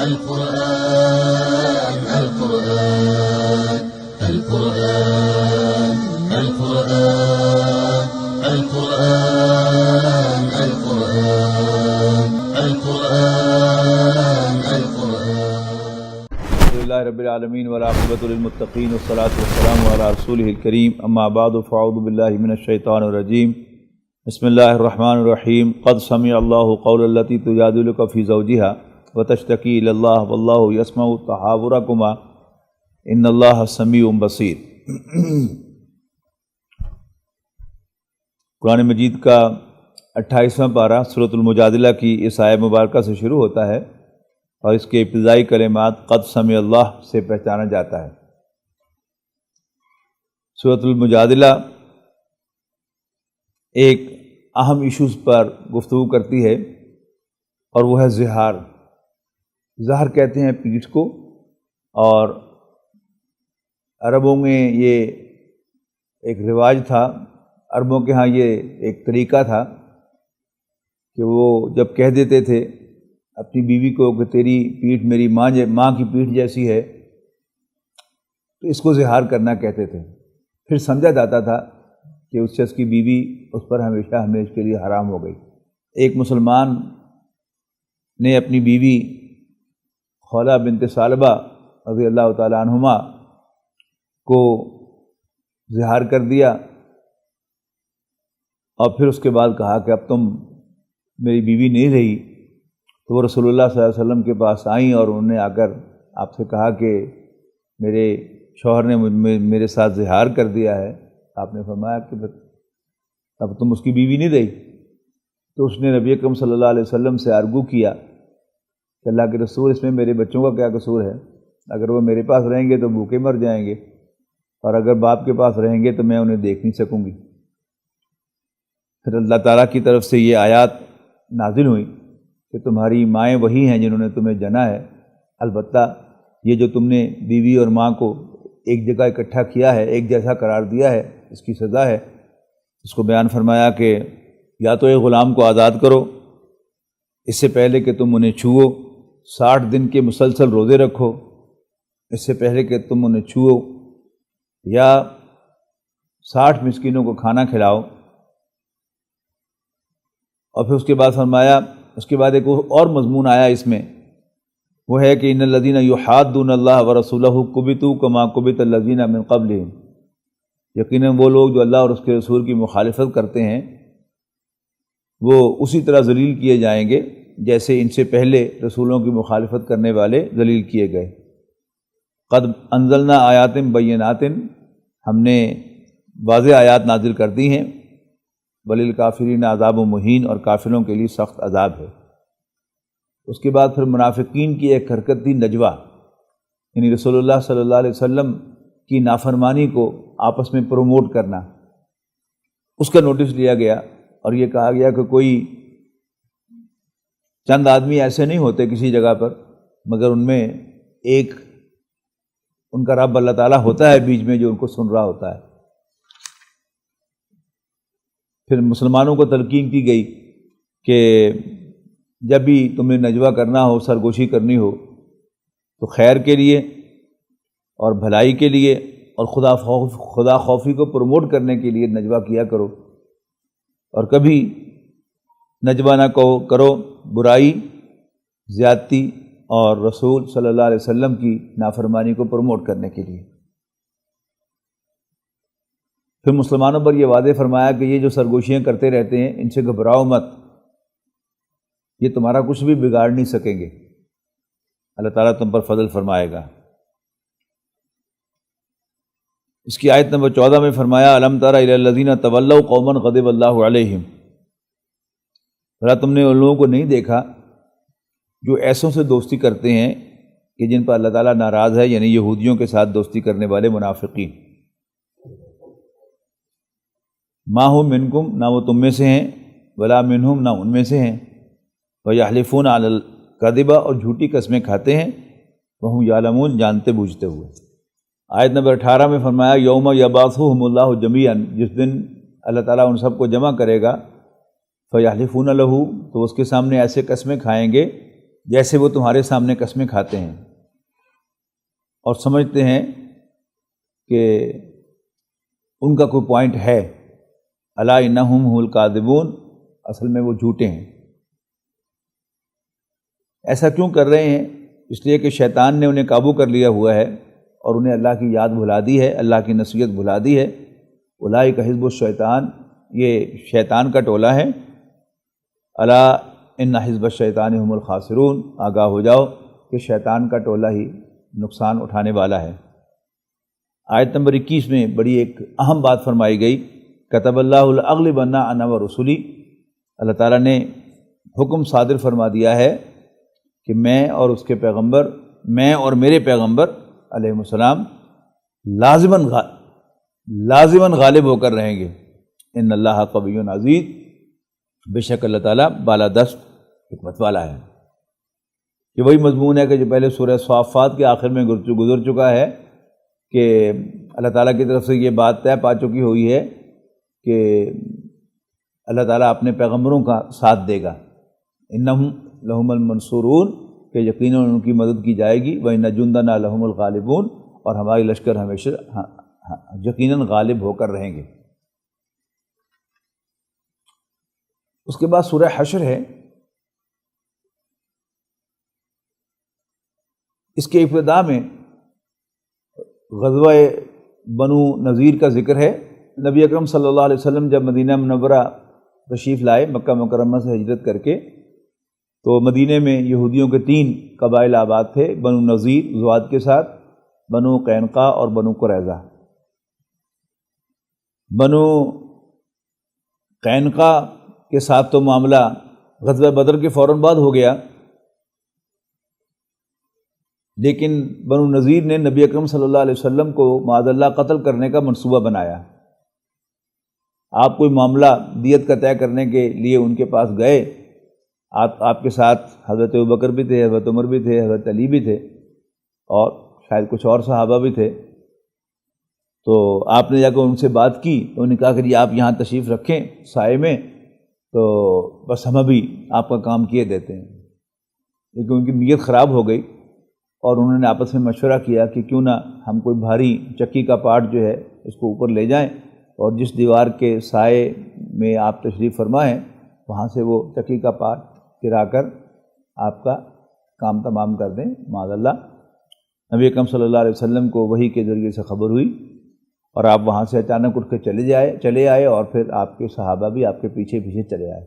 القرآن القرآن القرآن القرآن القرآن القرآن القرآن القرآن الحمد للہ رب العالمین والعاقبۃ للمتقین والصلاۃ والسلام علی رسولہ الکریم اما بعد فاعوذ باللہ من الشیطان الرجیم بسم اللہ الرحمن الرحیم قد سمع اللہ قول التی تجادلک فی زوجها وتشتکی الی اللہ واللہ یسمع تحاورکما ان اللہ سمیع بصیر۔ قرآن مجید کا 28واں پارہ سورۃ المجادلہ کی اس آیہ مبارکہ سے شروع ہوتا ہے اور اس کے ابتدائی کلمات قد سمع اللہ سے پہچانا جاتا ہے۔ سورۃ المجادلہ ایک اہم ایشوز پر گفتگو کرتی ہے اور وہ ہے زہار۔ زہر کہتے ہیں پیٹھ کو، اور عربوں میں یہ ایک رواج تھا، عربوں کے ہاں یہ ایک طریقہ تھا کہ وہ جب کہہ دیتے تھے اپنی بیوی کو کہ تیری پیٹھ میری ماں کی پیٹھ جیسی ہے، تو اس کو زہار کرنا کہتے تھے۔ پھر سمجھا جاتا تھا کہ اس شخص کی بیوی اس پر ہمیشہ ہمیشہ کے لیے حرام ہو گئی۔ ایک مسلمان نے اپنی بیوی خولہ بنت ثعلبہ رضی اللہ تعالی عنہما کو زہار کر دیا، اور پھر اس کے بعد کہا کہ اب تم میری بیوی نہیں رہی، تو وہ رسول اللہ صلی اللہ علیہ وسلم کے پاس آئیں اور انہوں نے آ کر آپ سے کہا کہ میرے شوہر نے میرے ساتھ زہار کر دیا ہے۔ آپ نے فرمایا کہ اب تم اس کی بیوی نہیں رہی۔ تو اس نے نبی اکرم صلی اللہ علیہ وسلم سے آرگو کیا کہ اللہ کے رسول، اس میں میرے بچوں کا کیا قصور ہے؟ اگر وہ میرے پاس رہیں گے تو بھوکے مر جائیں گے، اور اگر باپ کے پاس رہیں گے تو میں انہیں دیکھ نہیں سکوں گی۔ پھر اللہ تعالیٰ کی طرف سے یہ آیات نازل ہوئی کہ تمہاری مائیں وہی ہیں جنہوں نے تمہیں جنا ہے، البتہ یہ جو تم نے بیوی اور ماں کو ایک جگہ اکٹھا کیا ہے، ایک جیسا قرار دیا ہے، اس کی سزا ہے۔ اس کو بیان فرمایا کہ یا تو ایک غلام کو آزاد کرو اس سے پہلے کہ تم انہیں چھوؤ، 60 دن کے مسلسل روزے رکھو اس سے پہلے کہ تم انہیں چھوؤ، یا 60 مسکینوں کو کھانا کھلاؤ۔ اور پھر اس کے بعد فرمایا، اس کے بعد ایک اور مضمون آیا اس میں، وہ ہے کہ ان الذین یحادون اللہ ورسولہ کبتوا کما کبت الذین من قبلہم، یقیناً وہ لوگ جو اللہ اور اس کے رسول کی مخالفت کرتے ہیں وہ اسی طرح ذلیل کیے جائیں گے جیسے ان سے پہلے رسولوں کی مخالفت کرنے والے ذلیل کیے گئے۔ قد انزلنا آیات بینات، ہم نے واضح آیات نازل کر دی ہیں، وللکافرین عذاب مہین، اور کافروں کے لیے سخت عذاب ہے۔ اس کے بعد پھر منافقین کی ایک حرکت تھی نجوہ، یعنی رسول اللہ صلی اللہ علیہ وسلم کی نافرمانی کو آپس میں پروموٹ کرنا۔ اس کا نوٹس لیا گیا اور یہ کہا گیا کہ کوئی چند آدمی ایسے نہیں ہوتے کسی جگہ پر، مگر ان میں ایک ان کا رب اللہ تعالیٰ ہوتا ہے بیچ میں جو ان کو سن رہا ہوتا ہے۔ پھر مسلمانوں کو تلقین کی گئی کہ جب بھی تمہیں نجوہ کرنا ہو، سرگوشی کرنی ہو، تو خیر کے لیے اور بھلائی کے لیے اور خدا خوفی کو پروموٹ کرنے کے لیے نجوہ کیا کرو، اور کبھی نجوہ نہ کرو برائی، زیادتی اور رسول صلی اللہ علیہ وسلم کی نافرمانی کو پروموٹ کرنے کے لیے۔ پھر مسلمانوں پر یہ واضح فرمایا کہ یہ جو سرگوشیاں کرتے رہتے ہیں ان سے گھبراؤ مت، یہ تمہارا کچھ بھی بگاڑ نہیں سکیں گے، اللہ تعالیٰ تم پر فضل فرمائے گا۔ اس کی آیت نمبر 14 میں فرمایا الم تر الی الذین تولوا قوما غضب اللہ علیہم، بھلا تم نے ان لوگوں کو نہیں دیکھا جو ایسوں سے دوستی کرتے ہیں کہ جن پر اللہ تعالیٰ ناراض ہے، یعنی یہودیوں کے ساتھ دوستی کرنے والے منافقین۔ ما ہم منکم، نہ وہ تم میں سے ہیں، ولا منہم، نہ ان میں سے ہیں، ویحلفون علی الکذب، اور جھوٹی قسمیں کھاتے ہیں، وہم یعلمون، جانتے بوجھتے ہوئے۔ آیت نمبر 18 میں فرمایا یوم یبعثھم اللہ جمیعا، جس دن اللہ تعالیٰ ان سب کو جمع کرے گا، فیحلفون لہ، تو اس کے سامنے ایسے قسمیں کھائیں گے جیسے وہ تمہارے سامنے قسمیں کھاتے ہیں اور سمجھتے ہیں کہ ان کا کوئی پوائنٹ ہے، الا انہم هم الکاذبون، اصل میں وہ جھوٹے ہیں۔ ایسا کیوں کر رہے ہیں؟ اس لیے کہ شیطان نے انہیں قابو کر لیا ہوا ہے اور انہیں اللہ کی یاد بھلا دی ہے، اللہ کی نصیحت بھلا دی ہے۔ اولئک حزب الشیطان، یہ شیطان کا ٹولہ ہے۔ الا ان حزب الشیطان هم الخاسرون، آگاہ ہو جاؤ کہ شیطان کا ٹولہ ہی نقصان اٹھانے والا ہے۔ آیت نمبر 21 میں بڑی ایک اہم بات فرمائی گئی، کتب اللہ لاغلبن انا ورسلی، اللہ تعالیٰ نے حکم صادر فرما دیا ہے کہ میں اور اس کے پیغمبر، میں اور میرے پیغمبر علیہ السلام لازماً غالب ہو کر رہیں گے۔ ان اللہ قوی عزیز، بے شک اللہ تعالیٰ بالادست حکمت والا ہے۔ یہ وہی مضمون ہے کہ جو پہلے سورہ صافات کے آخر میں گزر چکا ہے کہ اللہ تعالیٰ کی طرف سے یہ بات طے پا چکی ہوئی ہے کہ اللہ تعالیٰ اپنے پیغمبروں کا ساتھ دے گا، انہم لہم المنصورون، کہ یقیناً ان کی مدد کی جائے گی، وَإِنَّ جُنْدَنَا لَهُمُ الْغَالِبُونَ، اور ہماری لشکر ہمیشہ یقیناً غالب ہو کر رہیں گے۔ اس کے بعد سورہ حشر ہے، اس کے ابتدا میں غزوہ بنو نذیر کا ذکر ہے۔ نبی اکرم صلی اللہ علیہ وسلم جب مدینہ منورہ تشریف لائے مکہ مکرمہ سے ہجرت کر کے، تو مدینہ میں یہودیوں کے 3 قبائل آباد تھے، بنو نذیر زواد کے ساتھ، بنو قینقاع اور بنو قریظہ۔ بنو قینقاع کے ساتھ تو معاملہ غزوہ بدر کے فوراً بعد ہو گیا، لیکن بنو نذیر نے نبی اکرم صلی اللہ علیہ وسلم کو معاذ اللہ قتل کرنے کا منصوبہ بنایا۔ آپ کوئی معاملہ دیت کا طے کرنے کے لیے ان کے پاس گئے، آپ کے ساتھ حضرت ابوبکر بھی تھے، حضرت عمر بھی تھے، حضرت علی بھی تھے، اور شاید کچھ اور صحابہ بھی تھے۔ تو آپ نے جا کر ان سے بات کی تو انہوں نے کہا کہ جی آپ یہاں تشریف رکھیں سائے میں، تو بس ہم ابھی آپ کا کام کیے دیتے ہیں۔ لیکن ان کی نیت خراب ہو گئی اور انہوں نے آپس میں مشورہ کیا کہ کیوں نہ ہم کوئی بھاری چکی کا پارٹ جو ہے اس کو اوپر لے جائیں، اور جس دیوار کے سائے میں آپ تشریف فرما ہیں وہاں سے وہ چکی کا پارٹ گرا کر آپ کا کام تمام کر دیں۔ معاذ اللہ نبی اکرم صلی اللہ علیہ وسلم کو وحی کے ذریعے سے خبر ہوئی اور آپ وہاں سے اچانک اٹھ کے چلے آئے اور پھر آپ کے صحابہ بھی آپ کے پیچھے پیچھے چلے آئے۔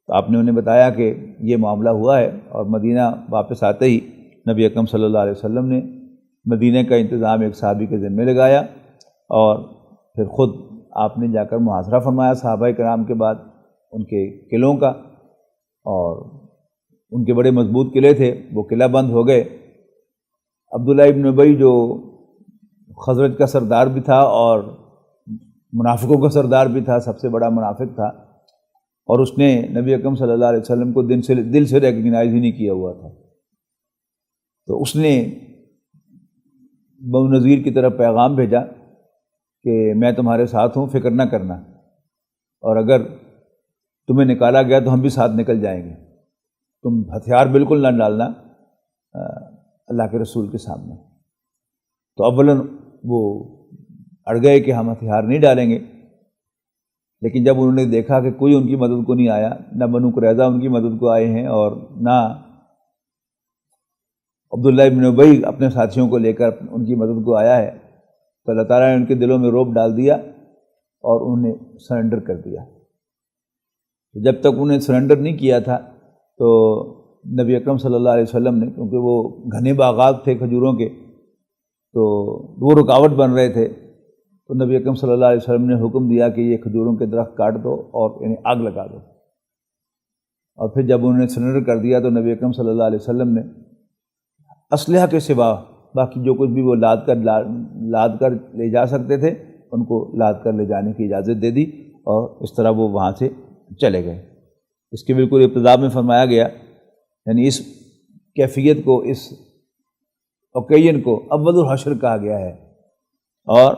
تو آپ نے انہیں بتایا کہ یہ معاملہ ہوا ہے، اور مدینہ واپس آتے ہی نبی اکرم صلی اللہ علیہ وسلم نے مدینہ کا انتظام ایک صحابی کے ذمہ لگایا، اور پھر خود آپ نے جا کر محاصرہ فرمایا صحابہ کرام کے بعد ان کے قلعوں کا، اور ان کے بڑے مضبوط قلعے تھے، وہ قلعہ بند ہو گئے۔ عبداللہ ابن ابی جو خزرج کا سردار بھی تھا اور منافقوں کا سردار بھی تھا، سب سے بڑا منافق تھا، اور اس نے نبی اکرم صلی اللہ علیہ وسلم کو دل سے ریکگنائز ہی نہیں کیا ہوا تھا۔ تو اس نے بنو نذیر کی طرف پیغام بھیجا کہ میں تمہارے ساتھ ہوں، فکر نہ کرنا، اور اگر تمہیں نکالا گیا تو ہم بھی ساتھ نکل جائیں گے، تم ہتھیار بالکل نہ ڈالنا اللہ کے رسول کے سامنے۔ تو اولاً وہ اڑ گئے کہ ہم ہتھیار نہیں ڈالیں گے، لیکن جب انہوں نے دیکھا کہ کوئی ان کی مدد کو نہیں آیا، نہ بنو قریظہ ان کی مدد کو آئے ہیں اور نہ عبداللہ ابن ابی اپنے ساتھیوں کو لے کر ان کی مدد کو آیا ہے، تو اللہ تعالیٰ نے ان کے دلوں میں رعب ڈال دیا اور انہوں نے سرنڈر کر دیا۔ جب تک انہیں سرنڈر نہیں کیا تھا تو نبی اکرم صلی اللہ علیہ وسلم نے، کیونکہ وہ گھنے باغات تھے کھجوروں کے، تو وہ رکاوٹ بن رہے تھے، تو نبی اکرم صلی اللہ علیہ وسلم نے حکم دیا کہ یہ کھجوروں کے درخت کاٹ دو اور انہیں آگ لگا دو۔ اور پھر جب انہوں نے سرنڈر کر دیا تو نبی اکرم صلی اللہ علیہ وسلم نے اسلحہ کے سوا باقی جو کچھ بھی وہ لاد کر لے جا سکتے تھے ان کو لاد کر لے جانے کی اجازت دے دی، اور اس طرح وہ وہاں سے چلے گئے۔ اس کے بالکل ابتدا میں فرمایا گیا، یعنی اس کیفیت کو، اس اوکیژن کو اول الحشر کہا گیا ہے، اور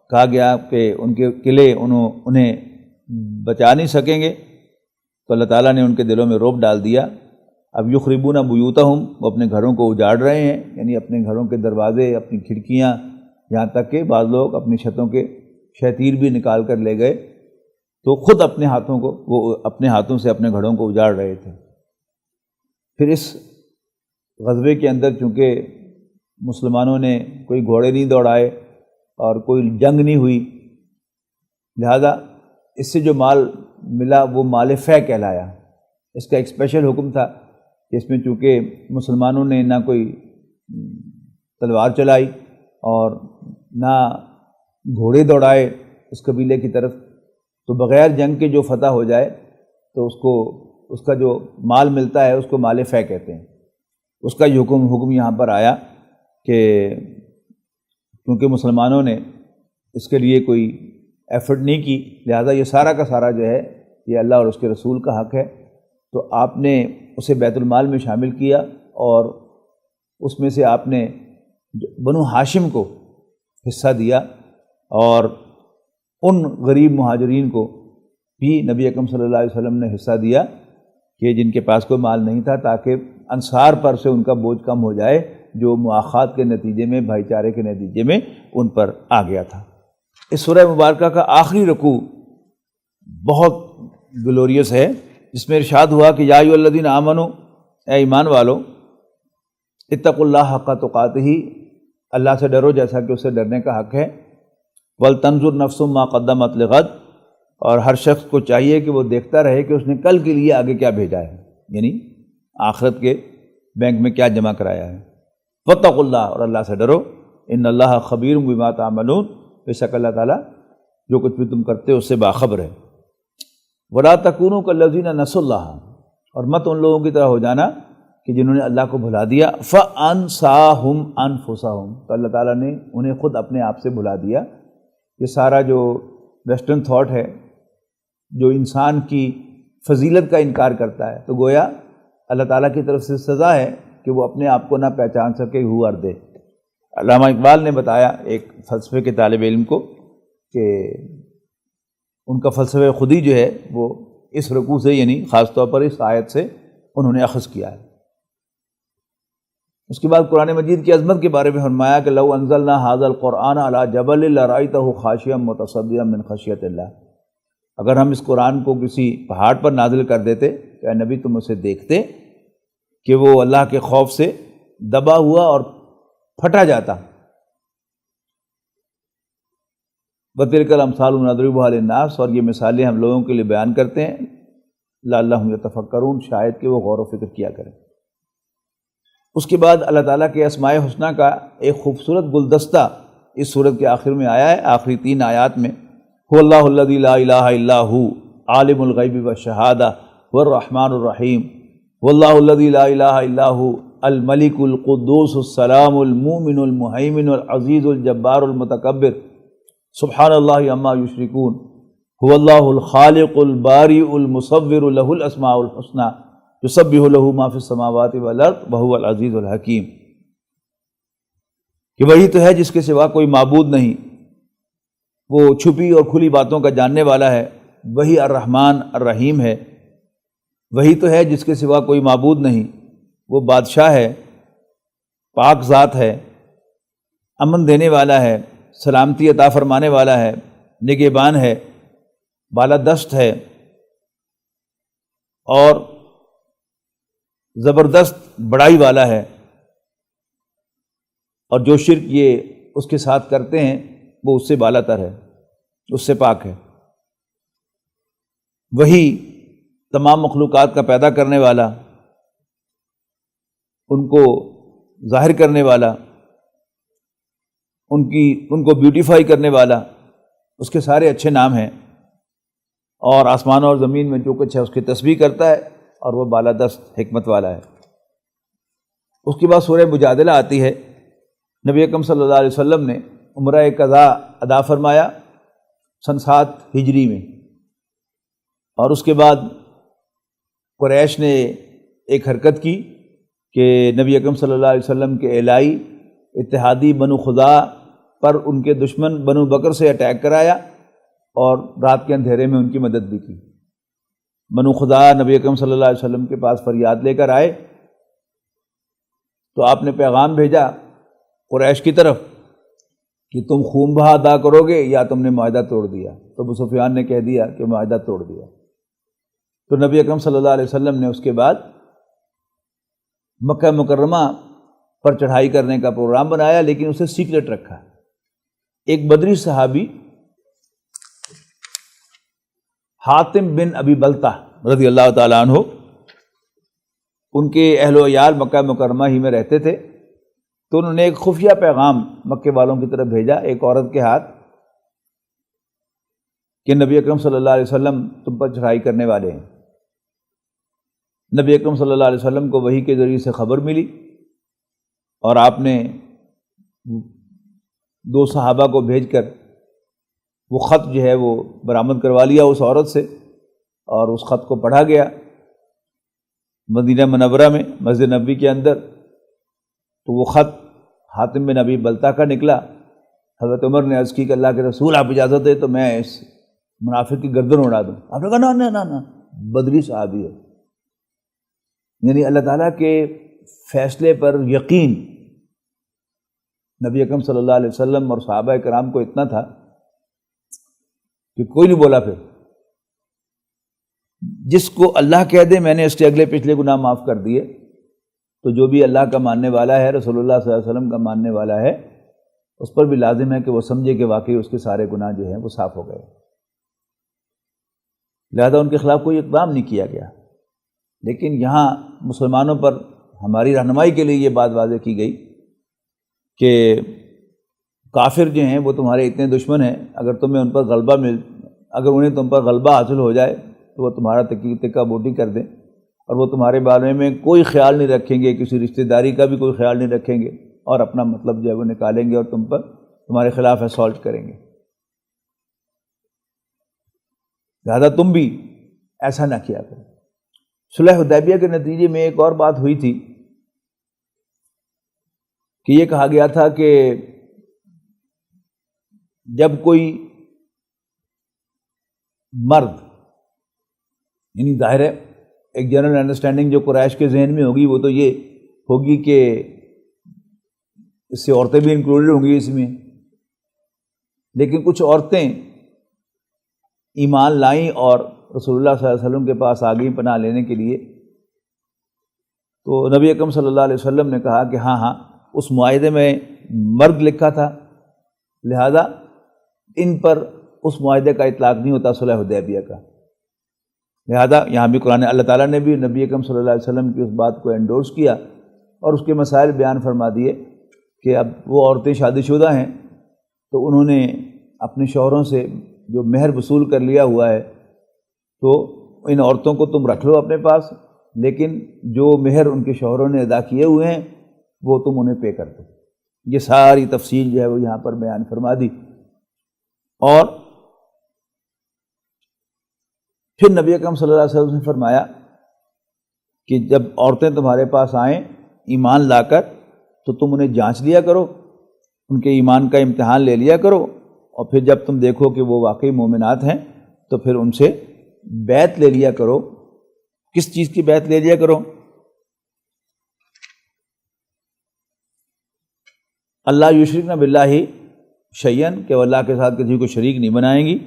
کہا گیا کہ ان کے قلعے انہیں بچا نہیں سکیں گے، تو اللہ تعالیٰ نے ان کے دلوں میں رعب ڈال دیا اب یخربون بیوتہم، وہ اپنے گھروں کو اجاڑ رہے ہیں، یعنی اپنے گھروں کے دروازے، اپنی کھڑکیاں، یہاں تک کہ بعض لوگ اپنی چھتوں کے شتیر بھی نکال کر لے گئے، تو خود اپنے ہاتھوں کو وہ اپنے ہاتھوں سے اپنے گھروں کو اجاڑ رہے تھے۔ پھر اس غزوے کے اندر چونکہ مسلمانوں نے کوئی گھوڑے نہیں دوڑائے اور کوئی جنگ نہیں ہوئی، لہذا اس سے جو مال ملا وہ مال فے کہلایا۔ اس کا ایک اسپیشل حکم تھا کہ اس میں چونکہ مسلمانوں نے نہ کوئی تلوار چلائی اور نہ گھوڑے دوڑائے اس قبیلے کی طرف، تو بغیر جنگ کے جو فتح ہو جائے تو اس کا جو مال ملتا ہے اس کو مال فے کہتے ہیں۔ اس کا حکم یہاں پر آیا کہ کیونکہ مسلمانوں نے اس کے لیے کوئی ایفرٹ نہیں کی، لہذا یہ سارا کا سارا جو ہے یہ اللہ اور اس کے رسول کا حق ہے، تو آپ نے اسے بیت المال میں شامل کیا اور اس میں سے آپ نے بنو ہاشم کو حصہ دیا، اور ان غریب مہاجرین کو بھی نبی اکرم صلی اللہ علیہ وسلم نے حصہ دیا کہ جن کے پاس کوئی مال نہیں تھا، تاکہ انصار پر سے ان کا بوجھ کم ہو جائے جو مواخات کے نتیجے میں، بھائی چارے کے نتیجے میں ان پر آ گیا تھا۔ اس سورہ مبارکہ کا آخری رکوع بہت گلوریس ہے، جس میں ارشاد ہوا کہ یا ایھا الذین آمنوا، اے ایمان والو، اتقوا اللہ حق تقاتہ، اللہ سے ڈرو جیسا کہ اسے ڈرنے کا حق ہے، ولتنظر نفس ما قدمت لغد، اور ہر شخص کو چاہیے کہ وہ دیکھتا رہے کہ اس نے کل کے لیے آگے کیا بھیجا ہے، یعنی آخرت کے بینک میں کیا جمع کرایا ہے۔ واتقوا اللہ، اور اللہ سے ڈرو، ان اللہ خبیر بما تعملون، بے شک اللہ تعالیٰ جو کچھ بھی تم کرتے ہو اس سے باخبر ہے۔ ولا تکونوا کالذین نسوا اللہ، اور مت ان لوگوں کی طرح ہو جانا کہ جنہوں نے اللہ کو بھلا دیا، فانساہم انفسہم، تو اللہ تعالیٰ نے انہیں خود اپنے آپ سے بھلا دیا۔ یہ سارا جو ویسٹرن تھاٹ ہے جو انسان کی فضیلت کا انکار کرتا ہے، تو گویا اللہ تعالیٰ کی طرف سے سزا ہے کہ وہ اپنے آپ کو نہ پہچان سکے ہو اور دے۔ علامہ اقبال نے بتایا ایک فلسفے کے طالب علم کو کہ ان کا فلسفہ خودی جو ہے وہ اس رکوع سے، یعنی خاص طور پر اس آیت سے انہوں نے اخذ کیا ہے۔ اس کے بعد قرآن مجید کی عظمت کے بارے میں فرمایا کہ لو انزلنا ھذا القرآن علی جبل لرأیتہ خاشعا متصدعا من خشیۃ اللہ، اگر ہم اس قرآن کو کسی پہاڑ پر نازل کر دیتے کہ اے نبی تم اسے دیکھتے کہ وہ اللہ کے خوف سے دبا ہوا اور پھٹا جاتا۔ وَتِلْكَ الْأَمْثَالُ نَضْرِبُهَا لِلنَّاسِ، اور یہ مثالیں ہم لوگوں کے لیے بیان کرتے ہیں، لعلہم یتفکرون، شاید کہ وہ غور و فکر کیا کریں۔ اس کے بعد اللہ تعالیٰ کے اسماء حسنہ کا ایک خوبصورت گلدستہ اس سورت کے آخر میں آیا ہے، آخری 3 آیات میں۔ هو اللہ الذی لا الہ الا هو عالم الغیب والشہادہ والرحمن الرحیم، واللہ الذی لا الہ الا هو الملک القدوس السلام المؤمن المہیمن العزیز الجبار المتکبر، سبحان اللہ عما یشرکون، هو اللہ الخالق البارئ المصور، لہ الاسماء الحسنى یسبح لہ ما فی السماوات والارض وہو العزیز الحکیم، کہ وہی تو ہے جس کے سوا کوئی معبود نہیں، وہ چھپی اور کھلی باتوں کا جاننے والا ہے، وہی الرحمن الرحیم ہے، وہی تو ہے جس کے سوا کوئی معبود نہیں، وہ بادشاہ ہے، پاک ذات ہے، امن دینے والا ہے، سلامتی عطا فرمانے والا ہے، نگہبان ہے، بالادست ہے، اور زبردست بڑائی والا ہے، اور جو شرک یہ اس کے ساتھ کرتے ہیں وہ اس سے بالا تر ہے، اس سے پاک ہے۔ وہی تمام مخلوقات کا پیدا کرنے والا، ان کو ظاہر کرنے والا، ان کو بیوٹیفائی کرنے والا، اس کے سارے اچھے نام ہیں، اور آسمان اور زمین میں جو کچھ ہے اس کی تسبیح کرتا ہے، اور وہ بالادست حکمت والا ہے۔ اس کے بعد سورہ مجادلہ آتی ہے۔ نبی اکرم صلی اللہ علیہ وسلم نے عمرہ قضا ادا فرمایا سن 7 ہجری میں، اور اس کے بعد قریش نے ایک حرکت کی کہ نبی اکرم صلی اللہ علیہ وسلم کے الہی اتحادی بنو خزاع پر ان کے دشمن بنو بکر سے اٹیک کرایا، اور رات کے اندھیرے میں ان کی مدد بھی کی۔ بنو خدا نبی اکرم صلی اللہ علیہ وسلم کے پاس فریاد لے کر آئے تو آپ نے پیغام بھیجا قریش کی طرف کہ تم خون بہا ادا کرو گے یا تم نے معاہدہ توڑ دیا. تو ابو سفیان نے کہہ دیا کہ معاہدہ توڑ دیا. تو نبی اکرم صلی اللہ علیہ وسلم نے اس کے بعد مکہ مکرمہ پر چڑھائی کرنے کا پروگرام بنایا، لیکن اسے سیکرٹ رکھا. ایک بدری صحابی حاتم بن ابی بلتہ رضی اللہ تعالیٰ عنہ، ان کے اہل و عیال مکہ مکرمہ ہی میں رہتے تھے، تو انہوں نے ایک خفیہ پیغام مکے والوں کی طرف بھیجا ایک عورت کے ہاتھ کہ نبی اکرم صلی اللہ علیہ وسلم تم پر چڑھائی کرنے والے ہیں. نبی اکرم صلی اللہ علیہ وسلم کو وحی کے ذریعے سے خبر ملی اور آپ نے 2 صحابہ کو بھیج کر وہ خط جو ہے وہ برآمد کروا لیا اس عورت سے، اور اس خط کو پڑھا گیا مدینہ منورہ میں مسجد نبوی کے اندر. تو وہ خط حاتم بن ابی بلتہ کا نکلا. حضرت عمر نے عرض کی کہ اللہ کے رسول آپ اجازت دیں تو میں اس منافق کی گردن اڑا دوں. آپ نے کہا نہ بدری صحابی ہے. یعنی اللہ تعالیٰ کے فیصلے پر یقین نبی اکرم صلی اللہ علیہ وسلم اور صحابہ کرام کو اتنا تھا کہ کوئی نہیں بولا. پھر جس کو اللہ کہہ دے میں نے اس کے اگلے پچھلے گناہ معاف کر دیے، تو جو بھی اللہ کا ماننے والا ہے، رسول اللہ صلی اللہ علیہ وسلم کا ماننے والا ہے، اس پر بھی لازم ہے کہ وہ سمجھے کہ واقعی اس کے سارے گناہ جو ہیں وہ صاف ہو گئے. لہذا ان کے خلاف کوئی اقدام نہیں کیا گیا. لیکن یہاں مسلمانوں پر ہماری رہنمائی کے لیے یہ بات واضح کی گئی کہ کافر جو ہیں وہ تمہارے اتنے دشمن ہیں، اگر تمہیں ان پر اگر انہیں تم پر غلبہ حاصل ہو جائے تو وہ تمہارا تکہ بوٹی کر دیں، اور وہ تمہارے بارے میں کوئی خیال نہیں رکھیں گے، کسی رشتہ داری کا بھی کوئی خیال نہیں رکھیں گے، اور اپنا مطلب جو ہے وہ نکالیں گے اور تمہارے خلاف اسالٹ کریں گے. لہذا تم بھی ایسا نہ کیا کرو. صلح حدیبیہ کے نتیجے میں ایک اور بات ہوئی تھی کہ یہ کہا گیا تھا کہ جب کوئی مرد، یعنی ظاہر ہے ایک جنرل انڈرسٹینڈنگ جو قریش کے ذہن میں ہوگی وہ تو یہ ہوگی کہ اس سے عورتیں بھی انکلوڈڈ ہوں گی اس میں، لیکن کچھ عورتیں ایمان لائیں اور رسول اللہ صلی اللہ علیہ وسلم کے پاس آ گئیں پناہ لینے کے لیے. تو نبی اکرم صلی اللہ علیہ وسلم نے کہا کہ ہاں اس معاہدے میں مرد لکھا تھا، لہذا ان پر اس معاہدے کا اطلاق نہیں ہوتا صلح حدیبیہ کا. لہذا یہاں بھی قرآن اللہ تعالیٰ نے بھی نبی اکرم صلی اللہ علیہ وسلم کی اس بات کو انڈورس کیا اور اس کے مسائل بیان فرما دیے کہ اب وہ عورتیں شادی شدہ ہیں تو انہوں نے اپنے شوہروں سے جو مہر وصول کر لیا ہوا ہے تو ان عورتوں کو تم رکھ لو اپنے پاس، لیکن جو مہر ان کے شوہروں نے ادا کیے ہوئے ہیں وہ تم انہیں پے کر دو. یہ ساری تفصیل جو ہے وہ یہاں پر بیان فرما دی. اور پھر نبی اکرم صلی اللہ علیہ وسلم نے فرمایا کہ جب عورتیں تمہارے پاس آئیں ایمان لا کر تو تم انہیں جانچ لیا کرو، ان کے ایمان کا امتحان لے لیا کرو، اور پھر جب تم دیکھو کہ وہ واقعی مومنات ہیں تو پھر ان سے بیعت لے لیا کرو. کس چیز کی بیعت لے لیا کرو؟ اللہ یشرکن باللہ شیئن، کہ وہ اللہ کے ساتھ کسی کو شریک نہیں بنائیں گی،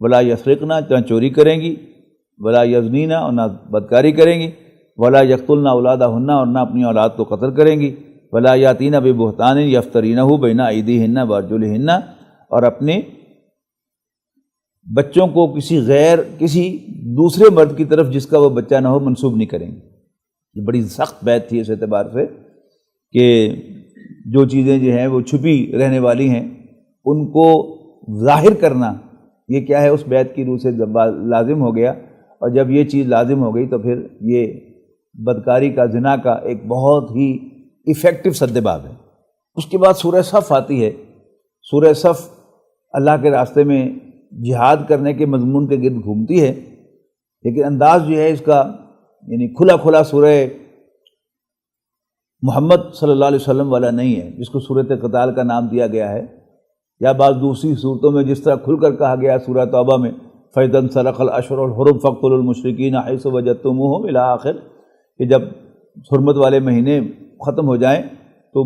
ولا یسرقنا، نہ چوری کریں گی، ولا یزنینا، اور نہ بدکاری کریں گی، ولا یقتلن اولادہن، اور نہ اپنی اولاد کو قتل کریں گی، ولا یاتین ببہتان یفترینہ بین ایدیہن وارجلہن، اور اپنے بچوں کو کسی دوسرے مرد کی طرف جس کا وہ بچہ نہ ہو منسوب نہیں کریں گے. یہ بڑی سخت بیعت تھی اس اعتبار سے کہ جو چیزیں جو ہیں وہ چھپی رہنے والی ہیں ان کو ظاہر کرنا یہ کیا ہے اس بیعت کی روح سے لازم ہو گیا، اور جب یہ چیز لازم ہو گئی تو پھر یہ بدکاری کا، زنا کا ایک بہت ہی ایفیکٹو سدباب ہے. اس کے بعد سورہ صف آتی ہے. سورہ صف اللہ کے راستے میں جہاد کرنے کے مضمون کے گرد گھومتی ہے، لیکن انداز جو ہے اس کا یعنی کھلا سورہ محمد صلی اللہ علیہ وسلم والا نہیں ہے، جس کو سورۃ قتال کا نام دیا گیا ہے، یا بعض دوسری صورتوں میں جس طرح کھل کر کہا گیا سورہ توبہ میں فَإِذَا انْسَلَخَ الْأَشْهُرُ الْحُرُمُ فَاقْتُلُوا الْمُشْرِكِينَ حَيْثُ وَجَدتُّمُوهُمْ إِلَى آخر، کہ جب حرمت والے مہینے ختم ہو جائیں تو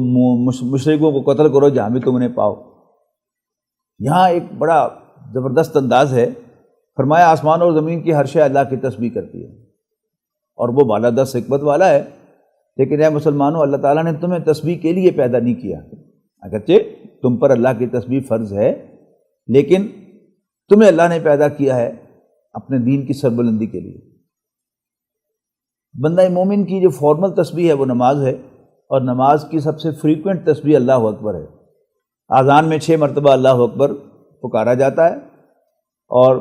مشرکوں کو قتل کرو جہاں بھی تم انہیں پاؤ۔ یہاں ایک بڑا زبردست انداز ہے، فرمایا آسمان اور زمین کی ہر شے اللہ کی تسبیح کرتی ہے اور وہ بالادست حکمت والا ہے، لیکن اے مسلمانوں، اللہ تعالیٰ نے تمہیں تسبیح کے لیے پیدا نہیں کیا، اگرچہ تم پر اللہ کی تسبیح فرض ہے، لیکن تمہیں اللہ نے پیدا کیا ہے اپنے دین کی سربلندی کے لیے۔ بندہ مومن کی جو فارمل تسبیح ہے وہ نماز ہے، اور نماز کی سب سے فریکوینٹ تسبیح اللہ اکبر ہے۔ اذان میں 6 مرتبہ اللہ اکبر پکارا جاتا ہے، اور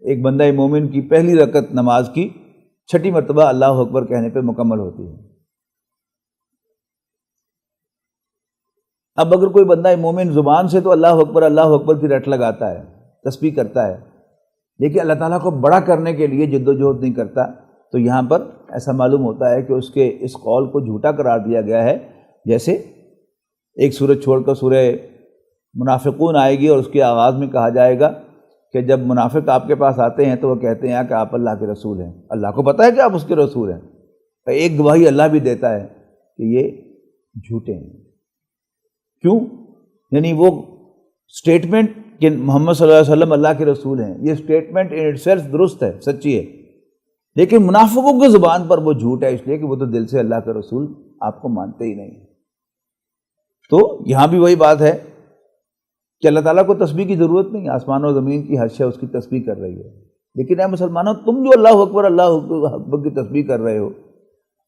ایک بندہ مومن کی پہلی رکعت نماز کی 6 مرتبہ اللہ اکبر کہنے پہ مکمل ہوتی ہے۔ اب اگر کوئی بندہ مومن زبان سے تو اللہ اکبر کی رٹ لگاتا ہے، تسبیح کرتا ہے، لیکن اللہ تعالیٰ کو بڑا کرنے کے لیے جد و جہد نہیں کرتا، تو یہاں پر ایسا معلوم ہوتا ہے کہ اس کے اس قول کو جھوٹا قرار دیا گیا ہے۔ جیسے ایک سورت چھوڑ کر سورہ منافقون آئے گی اور اس کے آغاز میں کہا جائے گا کہ جب منافق آپ کے پاس آتے ہیں تو وہ کہتے ہیں کہ آپ اللہ کے رسول ہیں، اللہ کو پتہ ہے کہ آپ اس کے رسول ہیں، ایک گواہی اللہ بھی دیتا ہے کہ یہ جھوٹے ہیں۔ کیوں؟ یعنی وہ سٹیٹمنٹ کہ محمد صلی اللہ علیہ وسلم اللہ کے رسول ہیں، یہ سٹیٹمنٹ ان اٹ سیلف درست ہے، سچی ہے، لیکن منافقوں کی زبان پر وہ جھوٹ ہے، اس لیے کہ وہ تو دل سے اللہ کے رسول آپ کو مانتے ہی نہیں۔ تو یہاں بھی وہی بات ہے کہ اللہ تعالیٰ کو تسبیح کی ضرورت نہیں، آسمان و زمین کی ہر شے اس کی تسبیح کر رہی ہے، لیکن اے مسلمانوں، تم جو اللہ اکبر کی تسبیح کر رہے ہو